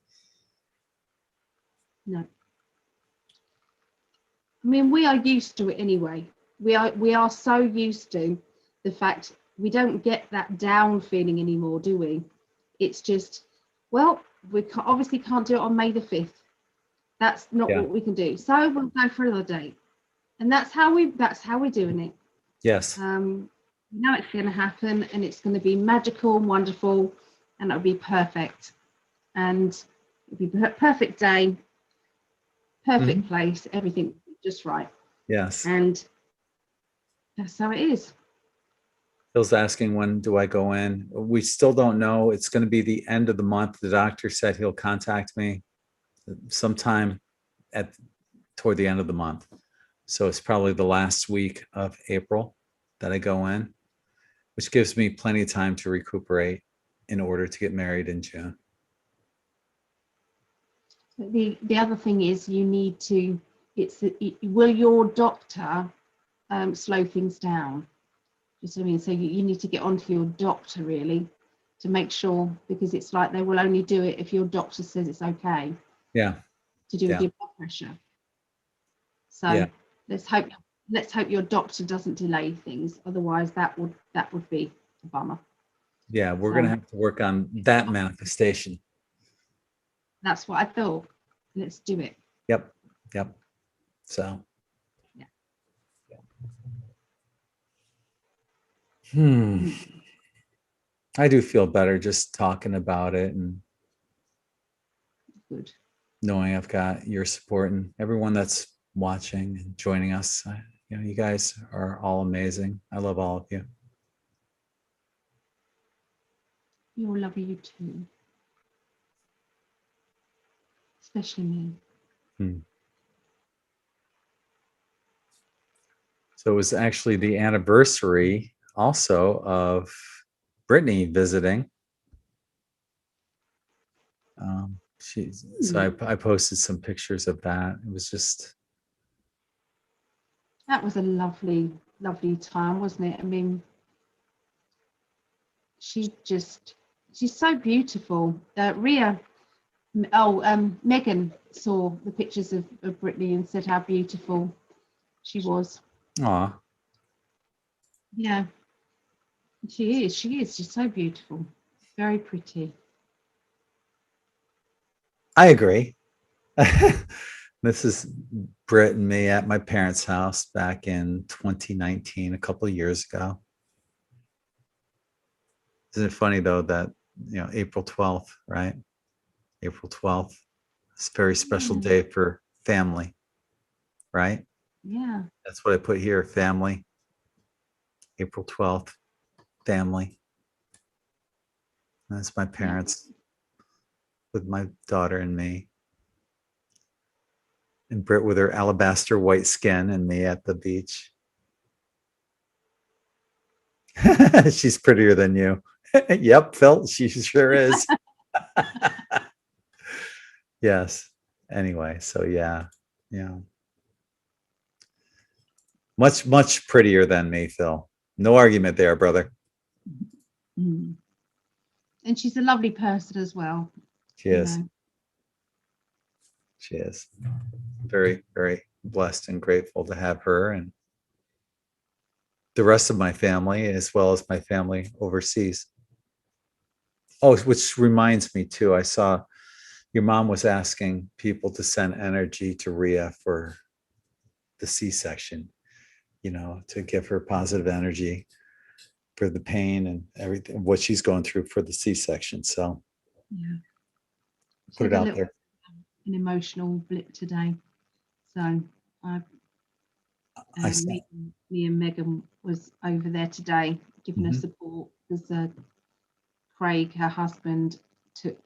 No. I mean, we are used to it anyway. We are so used to the fact we don't get that down feeling anymore, do we? It's just, well, we obviously can't do it on May the 5th. That's not what we can do. So we'll go for another date. And that's how we're doing it. Yes. You know it's going to happen, and it's going to be magical and wonderful, and it'll be perfect. And it'll be a perfect day, perfect place, everything just right. Yes. And that's how it is. Phil's asking, when do I go in? We still don't know. It's going to be the end of the month. The doctor said he'll contact me sometime toward the end of the month. So it's probably the last week of April that I go in, which gives me plenty of time to recuperate in order to get married in June. The other thing is you need to, will your doctor slow things down? You see what I mean? So you need to get onto your doctor really to make sure, because it's like they will only do it if your doctor says it's okay. Yeah. To do with your blood pressure. So yeah. let's hope let's hope your doctor doesn't delay things. Otherwise, that would be a bummer. Yeah, we're gonna have to work on that manifestation. That's what I thought. Let's do it. Yep. So. Yeah. I do feel better just talking about it and Good. knowing I've got your support and everyone that's watching and joining us. You guys are all amazing. I love all of you. You'll love you too. Especially me. So it was actually the anniversary also of Brittany visiting. So I posted some pictures of that. It was just. That was a lovely, lovely time, wasn't it? I mean, she's so beautiful. Megan saw the pictures of Brittany and said how beautiful she was. Aw. Yeah, she is. She's so beautiful. Very pretty. I agree. This is Britt and me at my parents' house back in 2019, a couple of years ago. Isn't it funny though that April 12th, right? April 12th. It's a very special day for family, right? Yeah. That's what I put here, family. April 12th, family. That's my parents with my daughter and me. And Britt with her alabaster white skin and me at the beach. She's prettier than you. Yep, Phil, she sure is. Yes. Anyway, so yeah. Much prettier than me, Phil. No argument there, brother. And she's a lovely person as well. She is. She is. Very, very blessed and grateful to have her and the rest of my family, as well as my family overseas. Oh, which reminds me too, I saw your mom was asking people to send energy to Rhea for the C-section, to give her positive energy for the pain and everything, what she's going through for the C-section. So put it out there. An emotional blip today. So me and Megan was over there today giving her support because Craig, her husband, took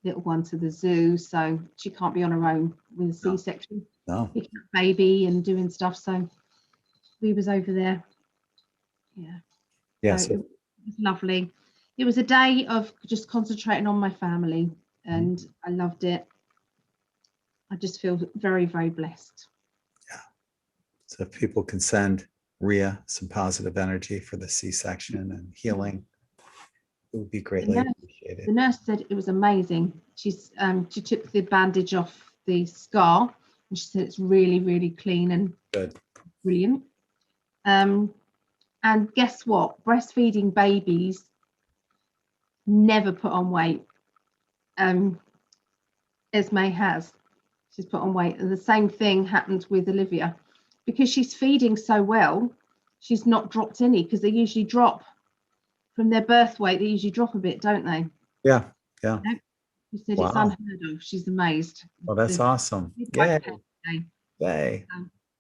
little one to the zoo, so she can't be on her own with a C-section. No. Picking up baby and doing stuff. So we was over there. Yeah. So it was lovely. It was a day of just concentrating on my family, and I loved it. I just feel very, very blessed. Yeah. So if people can send Rhea some positive energy for the C-section and healing, it would be greatly appreciated. The nurse said it was amazing. She took the bandage off the scar, and she said it's really, really clean and good, brilliant. And guess what? Breastfeeding babies never put on weight. Esme has. She's put on weight. And the same thing happened with Olivia. Because she's feeding so well, she's not dropped any, because they usually drop from their birth weight. They usually drop a bit, don't they? Yeah. She said it's unheard of. She's amazed. Well, that's awesome. Yay. Yay.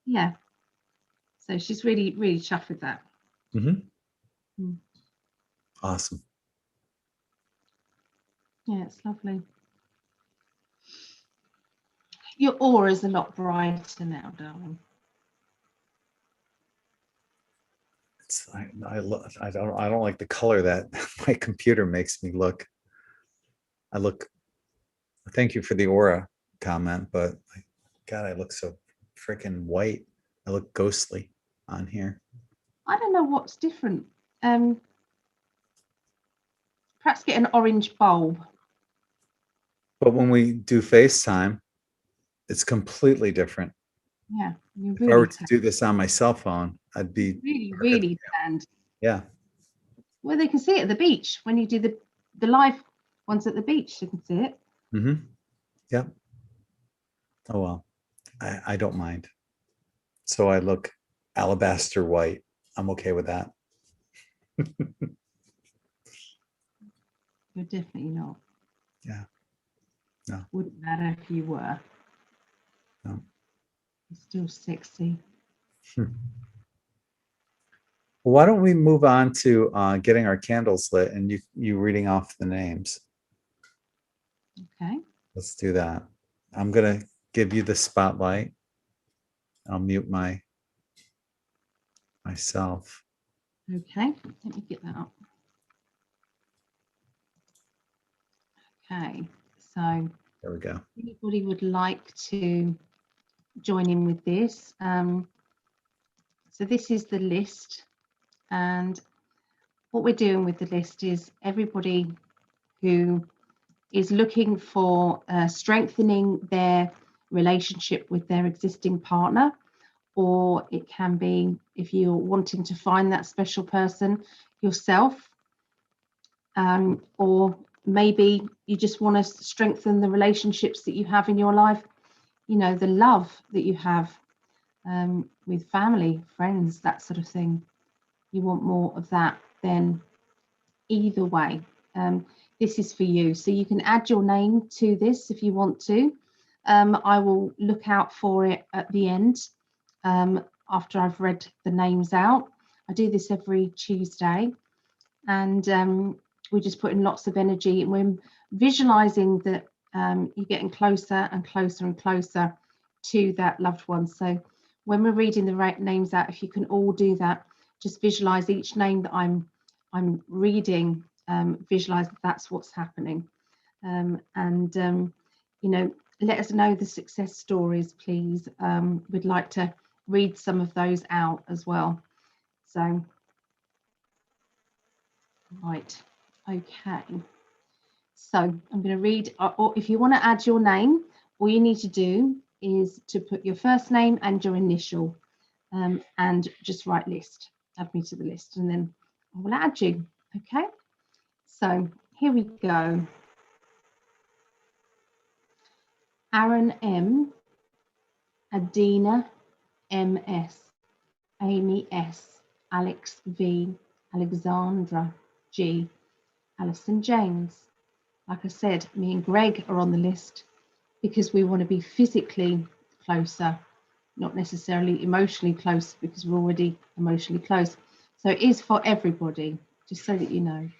Yeah. So she's really, really chuffed with that. Awesome. Yeah, it's lovely. Your aura's a lot brighter now, darling. I don't like the color that my computer makes me look. Thank you for the aura comment, but God, I look so freaking white. I look ghostly on here. I don't know what's different. Perhaps get an orange bulb. But when we do FaceTime, it's completely different. Yeah, you If I were really to do this on my cell phone, I'd be really tanned. yeah. Well, they can see it at the beach when you do the live ones at the beach. They can see it. Mm-hmm. Yep. Oh well, I don't mind. So I look alabaster white. I'm okay with that. You're definitely not. Yeah. No. Wouldn't matter if you were. No. You're still sexy. Why don't we move on to getting our candles lit and you reading off the names? Okay. Let's do that. I'm gonna give you the spotlight. I'll mute myself. Okay. Let me get that up. Okay. So There we go. anybody would like to join in with this? So this is the list, and what we're doing with the list is everybody who is looking for strengthening their relationship with their existing partner, or it can be if you're wanting to find that special person yourself, or maybe you just want to strengthen the relationships that you have in your life, you know, the love that you have with family, friends, that sort of thing. You want more of that, then either way, this is for you. So you can add your name to this if you want to. I will look out for it at the end after I've read the names out. I do this every Tuesday, and we just put in lots of energy, and we're visualizing that you're getting closer and closer and closer to that loved one. So when we're reading the right names out, if you can all do that, just visualize each name that I'm reading, visualize that that's what's happening, and you know, let us know the success stories, please. We'd like to read some of those out as well. So right, okay, so I'm going to read, or if you want to add your name, all you need to do is to put your first name and your initial, and just write list, add me to the list, and then I will add you. Okay, so here we go. Aaron M, Adina MS, Amy S, Alex V, Alexandra G, Alison James. Like I said, me and Greg are on the list because we want to be physically closer, not necessarily emotionally close, because we're already emotionally close. So it is for everybody, just so that you know.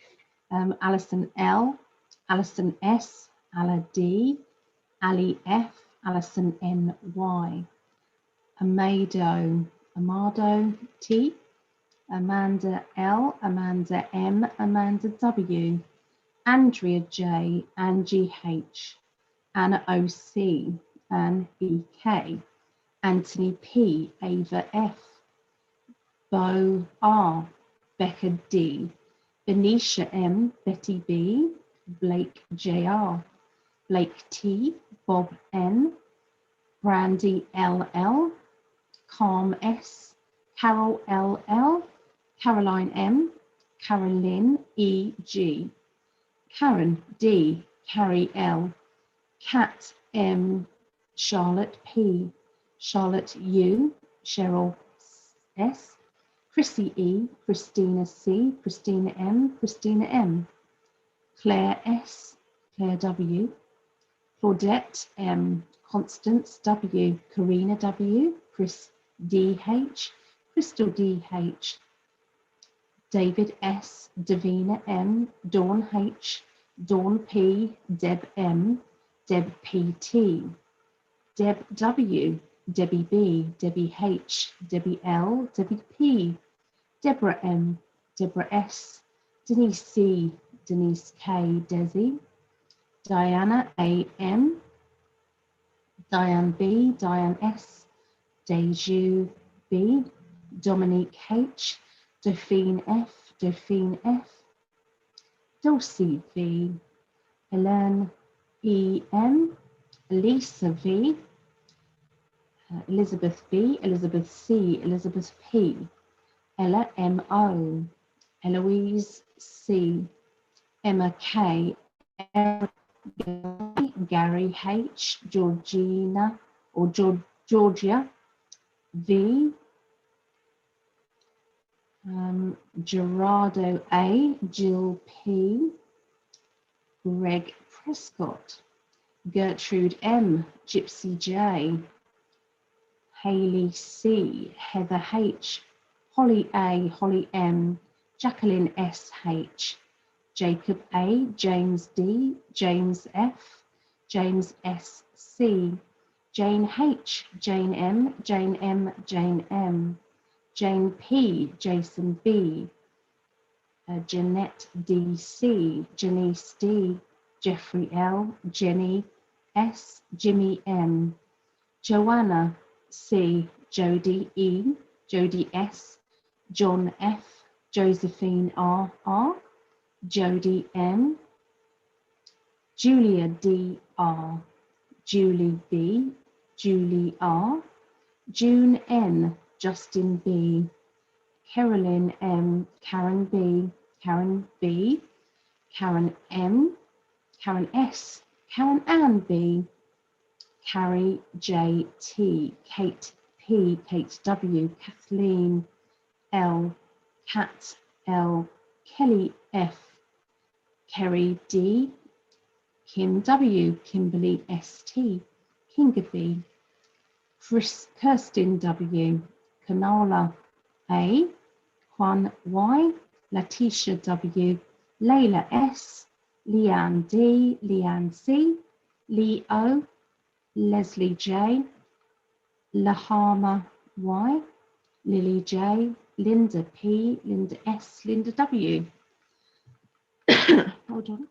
Alison L, Alison S, Ala D, Ali F, Alison N Y, Amado T, Amanda L, Amanda M, Amanda W, Andrea J, Angie H, Anna OC, Anne BK, Anthony P, Ava F, Bo R, Becca D, Benicia M, Betty B, Blake JR, Blake T, Bob N, Brandy LL, Calm S, Carol LL, Caroline M, Carolyn EG, Karen D, Carrie L, Kat M, Charlotte P, Charlotte U, Cheryl S, Chrissy E, Christina C, Christina M, Christina M, Claire S, Claire W, Claudette M, Constance W, Karina W, Chris DH, Crystal DH, David S, Davina M, Dawn H, Dawn P, Deb M, Deb PT, Deb W, Debbie B, Debbie H, Debbie L, Debbie P, Deborah M, Deborah S, Denise C, Denise K, Desi, Diana A M, Diane B, Diane S, Deju B, Dominique H, Dauphine F, Dauphine F, Dulcie V, Elaine E M, Lisa V, Elizabeth B, Elizabeth C, Elizabeth P, Ella M.O, Eloise C, Emma K, Eric Gary H, Georgina or Georgia V, Gerardo A, Jill P, Greg Prescott, Gertrude M, Gypsy J, Haley C, Heather H, Holly A, Holly M, Jacqueline S H, Jacob A, James D, James F, James S C, Jane H, Jane M, Jane M, Jane M, Jane P, Jason B, Jeanette D C, Janice D, Jeffrey L, Jenny S, Jimmy M, Joanna C, Jody E, Jody S, John F, Josephine R, Jody M, Julia D R, Julie B, Julie R, June N, Justin B, Carolyn M, Karen B, Karen B, Karen M, Karen S, Karen Ann B, Carrie J T, Kate P, Kate W, Kathleen L, Kat L, Kelly F, Kerry D, Kim W, Kimberly ST, Kinga B, Kirsten W, Kanala A, Juan Y, Letitia W, Layla S, Leanne D, Leanne C, Lee O, Leslie J, Lahama Y, Lily J, Linda P, Linda S, Linda W. Hold on.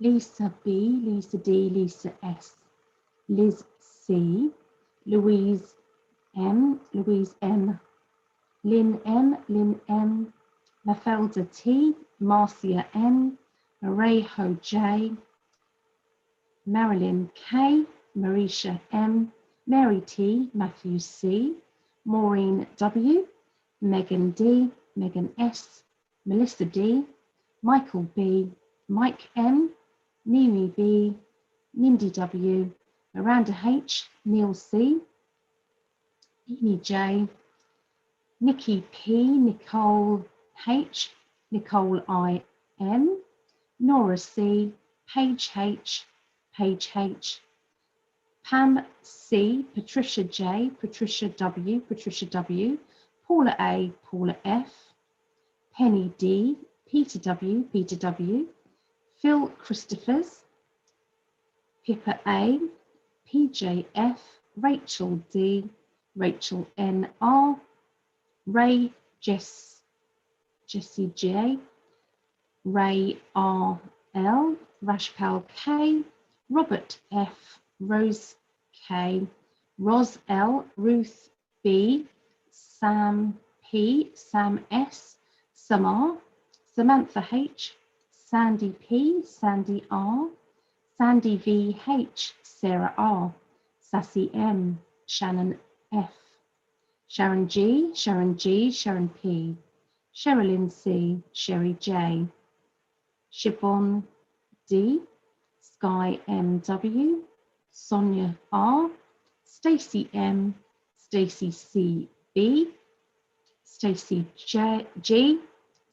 Lisa B, Lisa D, Lisa S, Liz C, Louise M, Louise M, Lynn M, Lynn M, Mafelda T, Marcia M, Marejo J, Marilyn K, Marisha M, Mary T, Matthew C, Maureen W, Megan D, Megan S, Melissa D, Michael B, Mike M, Mimi B, Mindy W, Miranda H, Neil C, Amy J, Nikki P, Nicole H, Nicole I M, Nora C, Paige H, Paige H, Pam C, Patricia J, Patricia W, Patricia W, Paula A, Paula F, Penny D, Peter W, Peter W, Phil Christophers, Pippa A, PJ F, Rachel D, Rachel N R, Ray Jessie J, Ray R L, Rashpal K, Robert F, Rose K, Ros L, Ruth B, Sam P, Sam S, Samar, Samantha H, Sandy P, Sandy R, Sandy V H, Sarah R, Sassy M, Shannon F, Sharon G, Sharon G, Sharon P, Sherilyn C, Sherry J, Siobhan D, Sky M W, Sonia R, Stacy M, Stacy C B, Stacy G,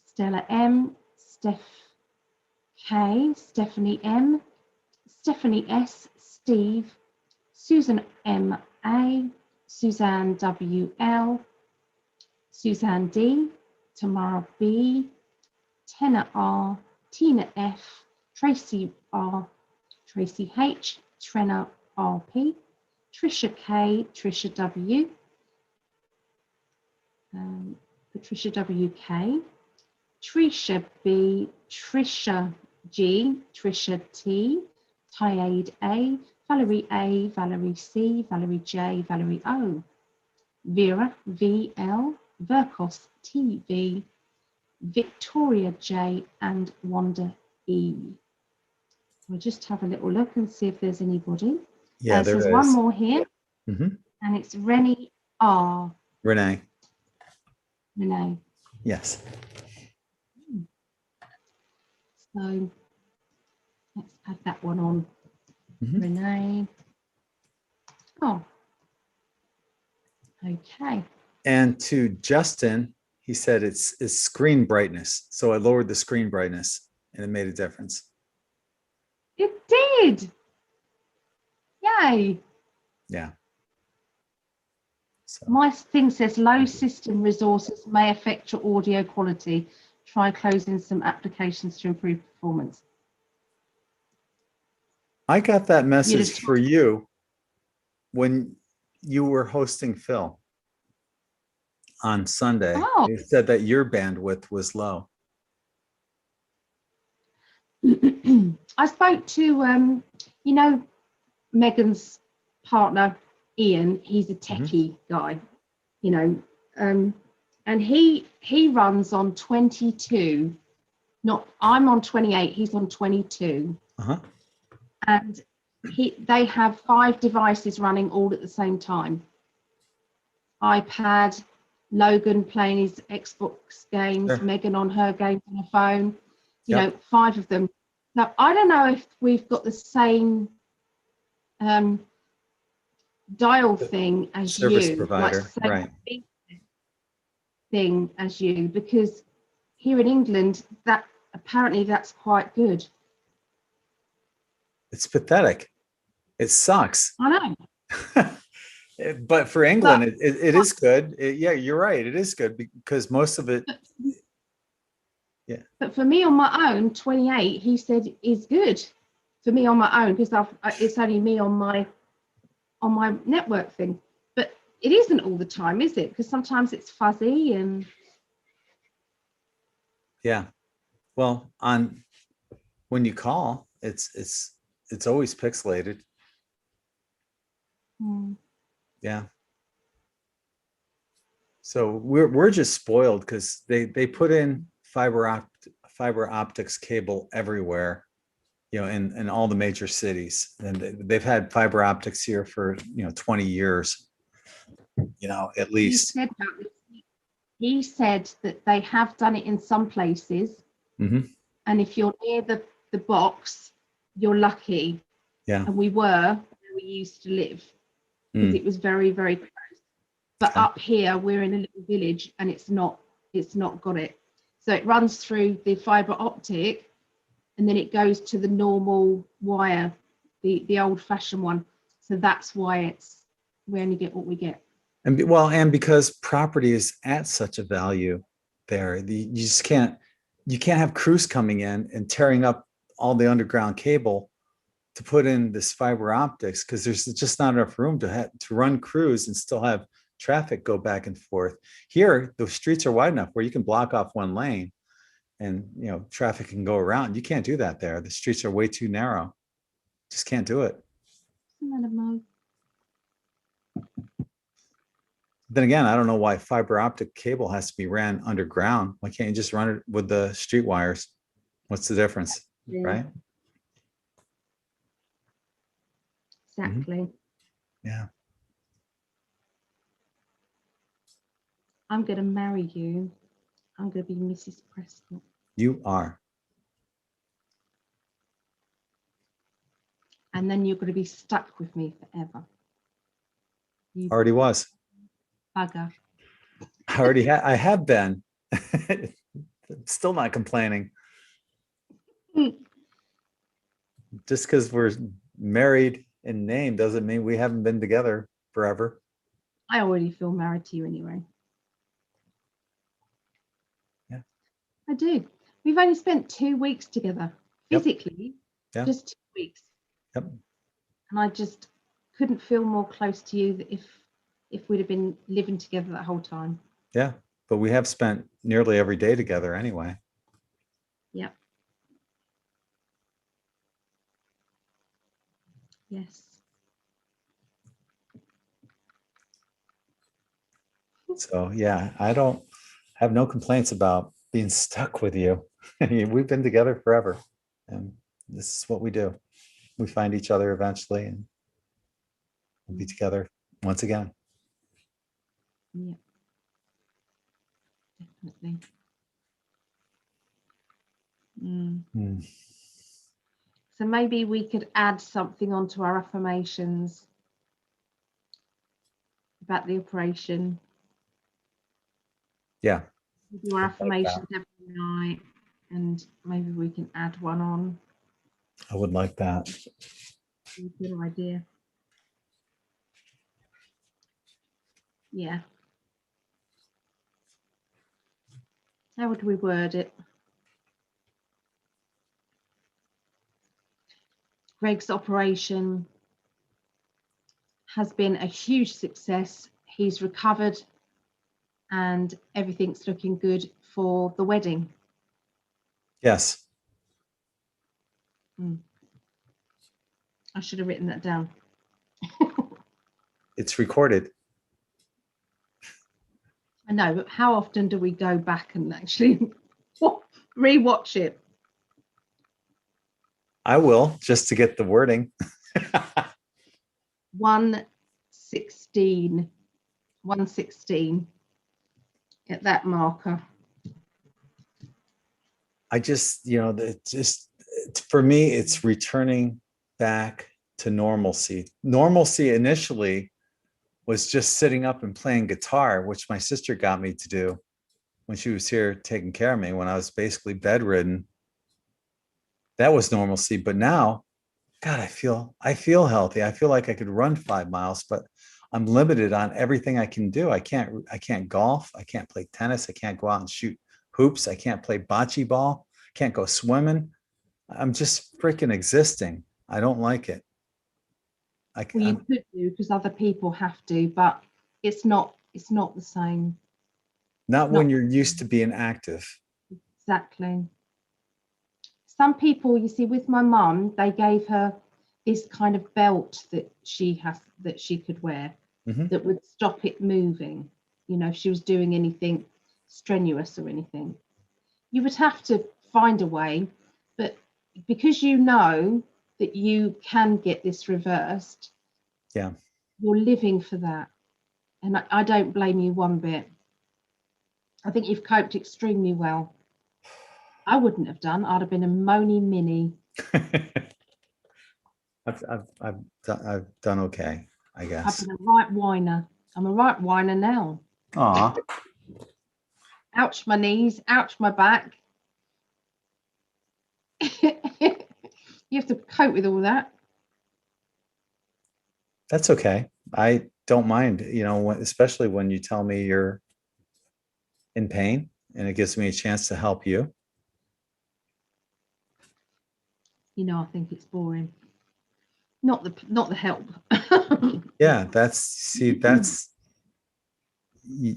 Stella M, Steph K, Stephanie M, Stephanie S, Steve, Susan M A, Suzanne W L, Suzanne D, Tamara B, Tenna R, Tina F, Tracy R, Tracy H, Trenna RP, Trisha K, Trisha W, Patricia WK, Trisha B, Trisha G, Trisha T, Tyade A, Valerie C, Valerie J, Valerie O, Vera VL, Verkos TV, Victoria J, and Wanda E. We'll just have a little look and see if there's anybody. Yeah, there There's is. one more here, Mhm. and it's Rennie R. Renee. Renee. Yes. So let's add that one on. Mhm. Renee. Oh, okay. And to Justin, he said it's screen brightness. So I lowered the screen brightness and it made a difference. It did. Yay. Yeah. So My thing says low system resources may affect your audio quality. Try closing some applications to improve performance. I got that You'd message have- for you when you were hosting Phil on Sunday. Oh. It said that your bandwidth was low. I spoke to, you know, Megan's partner, Ian. He's a techie guy, you know, and he runs on 22. Not, I'm on 28. He's on 22, Uh-huh. and they have 5 devices running all at the same time. iPad, Logan playing his Xbox games, Sure. Megan on her games on her phone. You Yep. know, 5 of them. Now, I don't know if we've got the same dial thing as Service you, provider, like same right. thing as you, because here in England, that apparently that's quite good. It's pathetic. It sucks. I know. But for England, it is good. Yeah, you're right. It is good because most of it. Yeah. But for me on my own, 28, he said is good for me on my own, because it's only me on my network thing. But it isn't all the time, is it? Because sometimes it's fuzzy and. Yeah. Well, when you call, it's always pixelated. Yeah. So we're just spoiled because they put in fiber optics cable everywhere, you know, in all the major cities, and they've had fiber optics here for 20 years, at least. He said that they have done it in some places, Mm-hmm. and if you're near the box, you're lucky. Yeah. And we were where we used to live, because it was very, very close. But up here, we're in a little village, and it's not got it. So it runs through the fiber optic, and then it goes to the normal wire, the old-fashioned one. So that's why we only get what we get. And because property is at such a value there, you just can't have crews coming in and tearing up all the underground cable to put in this fiber optics, because there's just not enough room to run crews and still have traffic go back and forth. Here, the streets are wide enough where you can block off one lane and traffic can go around. You can't do that there. The streets are way too narrow. Just can't do it. Then again, I don't know why fiber optic cable has to be ran underground. Why can't you just run it with the street wires? What's the difference? Yeah. Right? Exactly. Mm-hmm. Yeah. I'm going to marry you. I'm going to be Mrs. Prescott. You are. And then you're going to be stuck with me forever. You already was. bugger. I have been. Still not complaining. Just because we're married in name doesn't mean we haven't been together forever. I already feel married to you anyway. Yeah. I do. We've only spent 2 weeks together physically. Yep. Just 2 weeks. Yep. And I just couldn't feel more close to you if we'd have been living together that whole time. Yeah. But we have spent nearly every day together anyway. Yep. Yes. So yeah, I don't have no complaints about being stuck with you. We've been together forever, and this is what we do. We find each other eventually, and we'll be together once again. Yeah, definitely. Mm. So maybe we could add something onto our affirmations about the operation. Yeah. We do our affirmations every night, and maybe we can add one on. I would like that. Good idea. Yeah. How would we word it? Greg's operation has been a huge success. He's recovered and everything's looking good for the wedding. Yes. I should have written that down. It's recorded. I know, but how often do we go back and actually re-watch it? I will, just to get the wording. 116 at that marker. I just, for me, it's returning back to normalcy. Normalcy initially was just sitting up and playing guitar, which my sister got me to do when she was here taking care of me when I was basically bedridden. That was normalcy. But now, God, I feel healthy. I feel like I could run 5 miles, but I'm limited on everything I can do. I can't golf. I can't play tennis. I can't go out and shoot hoops. I can't play bocce ball. Can't go swimming. I'm just freaking existing. I don't like it. Well, you could do because other people have to, but it's not the same. Not when you're used to being active. Exactly. Some people, you see, with my mum, they gave her this kind of belt that she could wear that would stop it moving. You know, if she was doing anything strenuous or anything, you would have to find a way. But because you know that you can get this reversed, yeah, you're living for that. And I don't blame you one bit. I think you've coped extremely well. I wouldn't have done. I'd have been a moany Minnie. I've done okay, I guess. I've been a right whiner. I'm a right whiner now. Aw. Ouch my knees, ouch my back. You have to cope with all that. That's okay. I don't mind, especially when you tell me you're in pain and it gives me a chance to help you. I think it's boring. Not the help. Yeah, you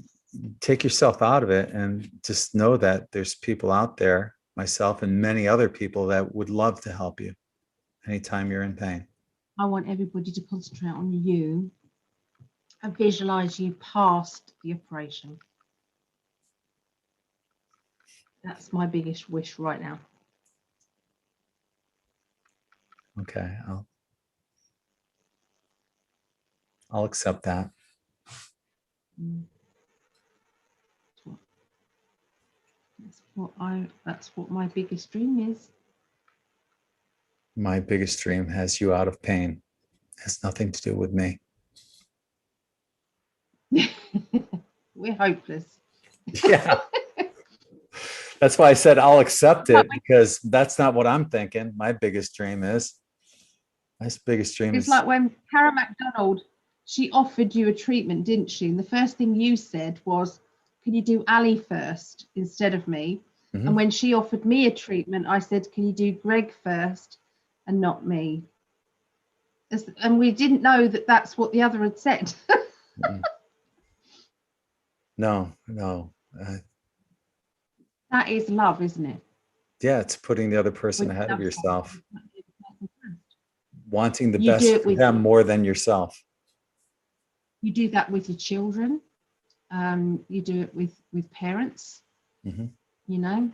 take yourself out of it and just know that there's people out there, myself and many other people, that would love to help you anytime you're in pain. I want everybody to concentrate on you and visualize you past the operation. That's my biggest wish right now. Okay, I'll accept that. That's what my biggest dream is. My biggest dream has you out of pain. It has nothing to do with me. We're hopeless. Yeah. That's why I said I'll accept it, because that's not what I'm thinking. My biggest dream is. It's like when Karen MacDonald, she offered you a treatment, didn't she? And the first thing you said was, can you do Ali first instead of me? Mm-hmm. And when she offered me a treatment, I said, can you do Greg first and not me? And we didn't know that that's what the other had said. No. That is love, isn't it? Yeah, it's putting the other person ahead of yourself. Wanting the best for them more than yourself. You do that with your children. You do it with parents. Mm-hmm.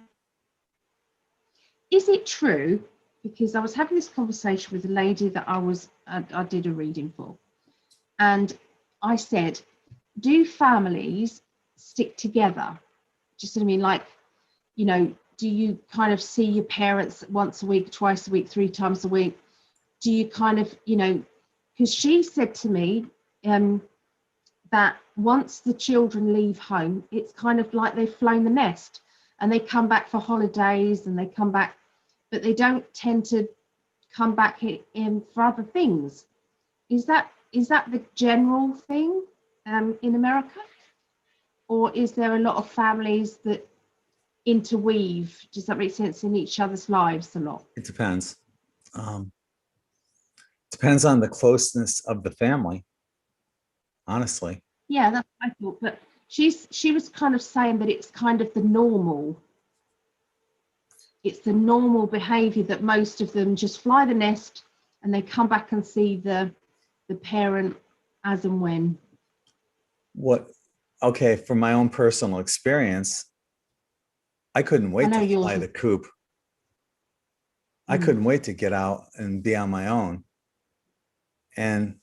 Is it true because I was having this conversation with a lady that I did a reading for, and I said, do families stick together? Just what I mean, like, you know, do you kind of see your parents once a week, twice a week, 3 times a week? Do you kind of, you know, because she said to me that once the children leave home, it's kind of like they've flown the nest, and they come back for holidays and they come back, but they don't tend to come back in for other things. Is that the general thing in America? Or is there a lot of families that interweave, does that make sense, in each other's lives a lot? It depends. Depends on the closeness of the family, honestly. Yeah, that's what I thought. But she was kind of saying that it's kind of the normal. It's the normal behavior that most of them just fly the nest and they come back and see the parent as and when. Okay, from my own personal experience, I couldn't wait to fly the coop. I couldn't wait to get out and be on my own. And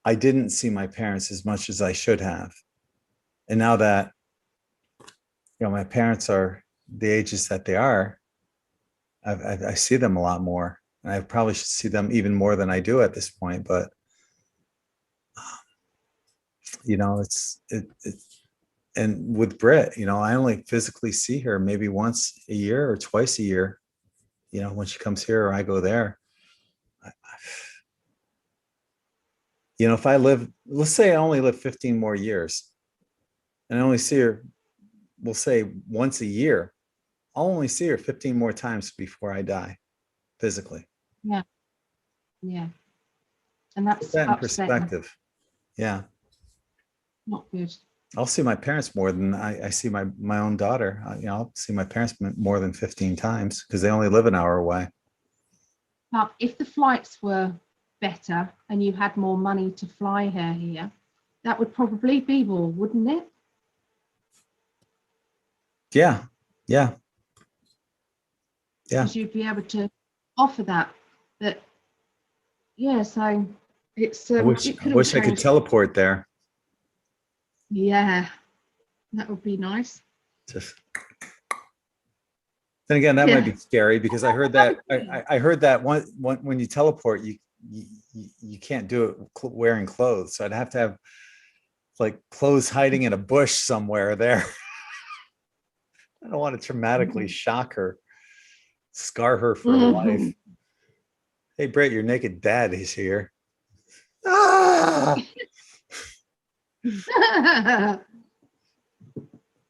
I didn't see my parents as much as I should have. And now that, you know, my parents are the ages that they are, I see them a lot more. And I probably should see them even more than I do at this point. But, you know, and with Britt, you know, I only physically see her maybe once a year or twice a year, you know, when she comes here or I go there. You know, if I live, let's say I only live 15 more years and I only see her, we'll say once a year, I'll only see her 15 more times before I die physically. Yeah. Yeah. And that's Put that in upsetting. perspective. Yeah. Not good. I'll see my parents more than I see my own daughter. You know, I'll see my parents more than 15 times because they only live an hour away. Now, if the flights were better and you had more money to fly her here, that would probably be more, wouldn't it? Yeah. Yeah. Yeah. Because you'd be able to offer that. But yeah, so it's I wish I could teleport there. Yeah, that would be nice. Just then again, that might be scary because I heard that I heard that when you teleport, you can't do it wearing clothes. So I'd have to have like clothes hiding in a bush somewhere there. I don't want to traumatically shock her, scar her for life. Hey, Brett, your naked dad is here. Ah!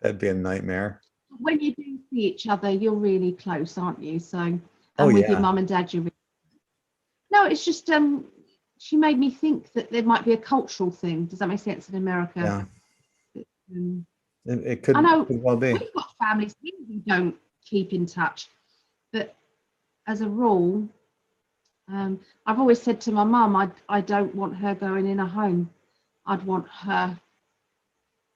That'd be a nightmare. When you do see each other, you're really close, aren't you? So, and with your mum and dad, you're really... No, it's just she made me think that there might be a cultural thing. Does that make sense in America? Yeah. It could, I know could well be. We've got families here who don't keep in touch, but as a rule, I've always said to my mum, I don't want her going in a home. I'd want her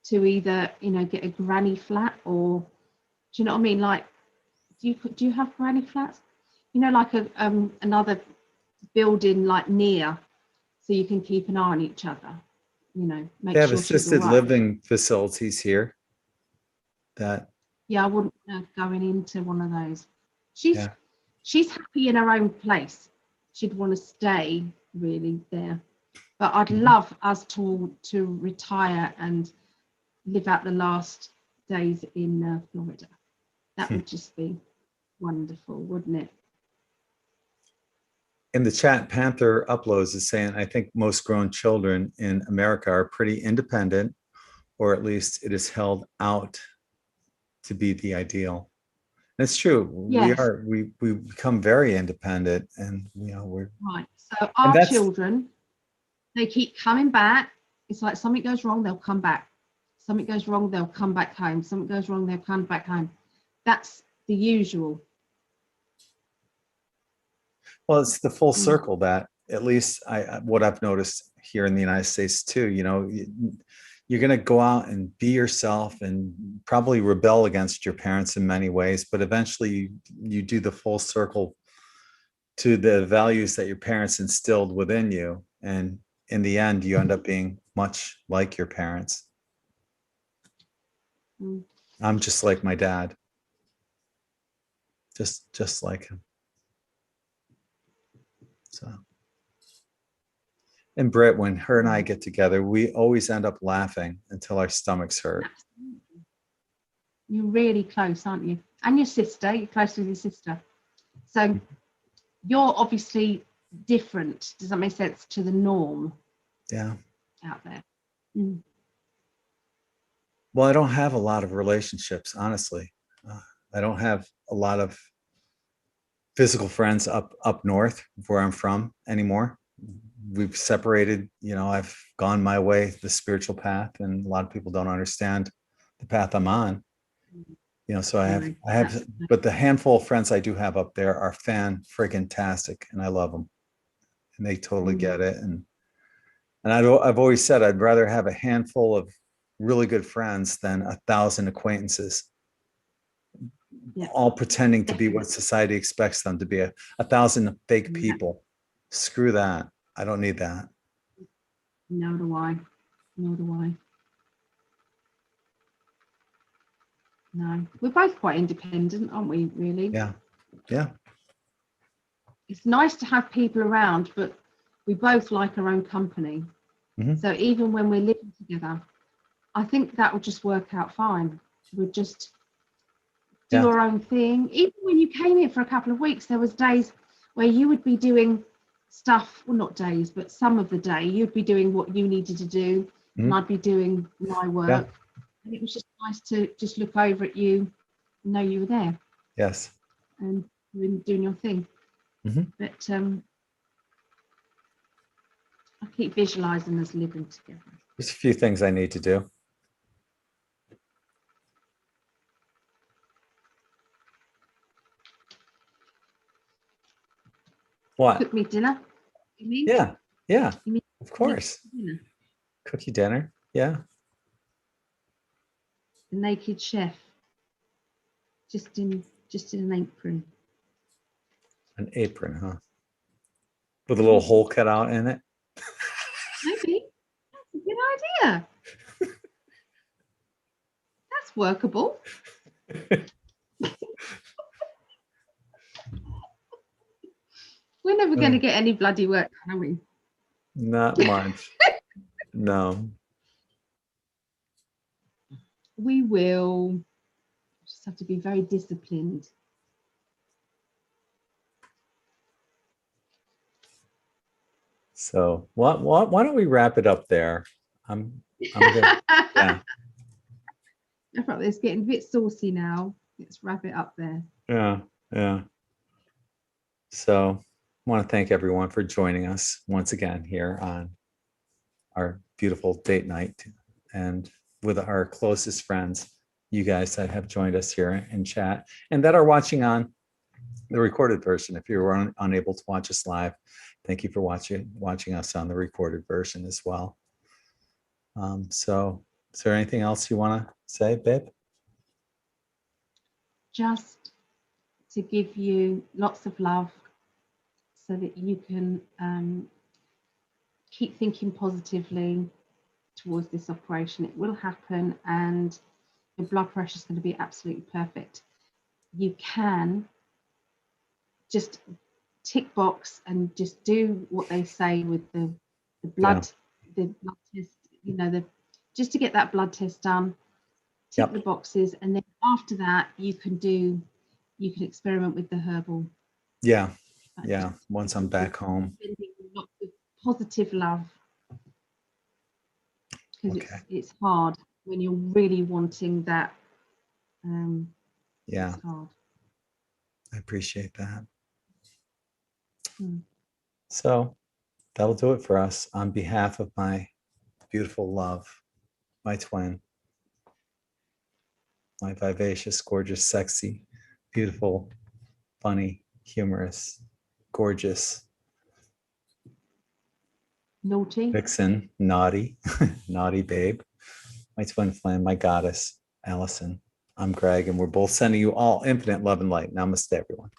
to either, you know, get a granny flat, or do you know what I mean? Like, do you have granny flats? You know, like another building like near, so you can keep an eye on each other. You know, make they have sure assisted living facilities here. That I wouldn't going into one of those. She's happy in her own place. She'd want to stay really there. But I'd love us to retire and live out the last days in Florida. That would just be wonderful, wouldn't it? in the chat, Panther Uploads is saying, I think most grown children in America are pretty independent, or at least it is held out to be the ideal. And it's true. Yes. We become very independent, and we're right. So our children, they keep coming back. It's like something goes wrong, they'll come back. Something goes wrong, they'll come back home. Something goes wrong, they'll come back home. That's the usual. Well, it's the full circle that, at least what I've noticed here in the United States too, you're going to go out and be yourself and probably rebel against your parents in many ways, but eventually you do the full circle to the values that your parents instilled within you. And in the end, you end up being much like your parents. Mm. I'm just like my dad. Just like him. So, and Britt, when her and I get together, we always end up laughing until our stomachs hurt. Absolutely. You're really close, aren't you? And your sister, you're close with your sister. So you're obviously different. Does that make sense to the norm? Yeah. Out there. Mm. Well, I don't have a lot of relationships, honestly. I don't have a lot of physical friends up north where I'm from anymore. We've separated, I've gone my way, the spiritual path, and a lot of people don't understand the path I'm on. So I have, but the handful of friends I do have up there are fan-friggin-tastic, and I love them, and they totally get it. And I've always said I'd rather have a handful of really good friends than 1,000 acquaintances, all pretending to be what society expects them to be. 1,000 fake people. Screw that. I don't need that. Nor do I. No, we're both quite independent, aren't we, really? Yeah. It's nice to have people around, but we both like our own company. Mm-hmm. So even when we're living together, I think that would just work out fine. We'd just do our own thing. Even when you came here for a couple of weeks, there was days where you would be doing stuff, well, not days, but some of the day, you'd be doing what you needed to do, and I'd be doing my work. Yeah. And it was just nice to just look over at you and know you were there. Yes. And doing your thing. Mm-hmm. But I keep visualizing us living together. There's a few things I need to do. What? Cook me dinner. You mean? Yeah. You mean of course. Dinner? Cook you dinner. Yeah. The naked chef. Just in an apron. An apron, huh? With a little hole cut out in it. Maybe. That's a good idea. That's workable. We're never going to get any bloody work done, are we? Not much. No. We will. Just have to be very disciplined. So why don't we wrap it up there? I'm good. Yeah. It's getting a bit saucy now. Let's wrap it up there. Yeah. So I want to thank everyone for joining us once again here on our beautiful date night, and with our closest friends, you guys that have joined us here in chat and that are watching on the recorded version. If you were unable to watch us live, thank you for watching us on the recorded version as well. So is there anything else you want to say, babe? Just to give you lots of love so that you can keep thinking positively towards this operation. It will happen, and your blood pressure is going to be absolutely perfect. You can just tick box and just do what they say with the blood, the blood test, just to get that blood test done, tick the boxes, and then after that you can experiment with the herbal. Yeah. Once I'm back home. Lots of positive love, because it's hard when you're really wanting that. It's hard. I appreciate that. So that'll do it for us. On behalf of my beautiful love, my twin, my vivacious, gorgeous, sexy, beautiful, funny, humorous, gorgeous, naughty vixen, naughty, naughty babe, my twin flame, my goddess, Alison. I'm Gregg, and we're both sending you all infinite love and light. Namaste, everyone.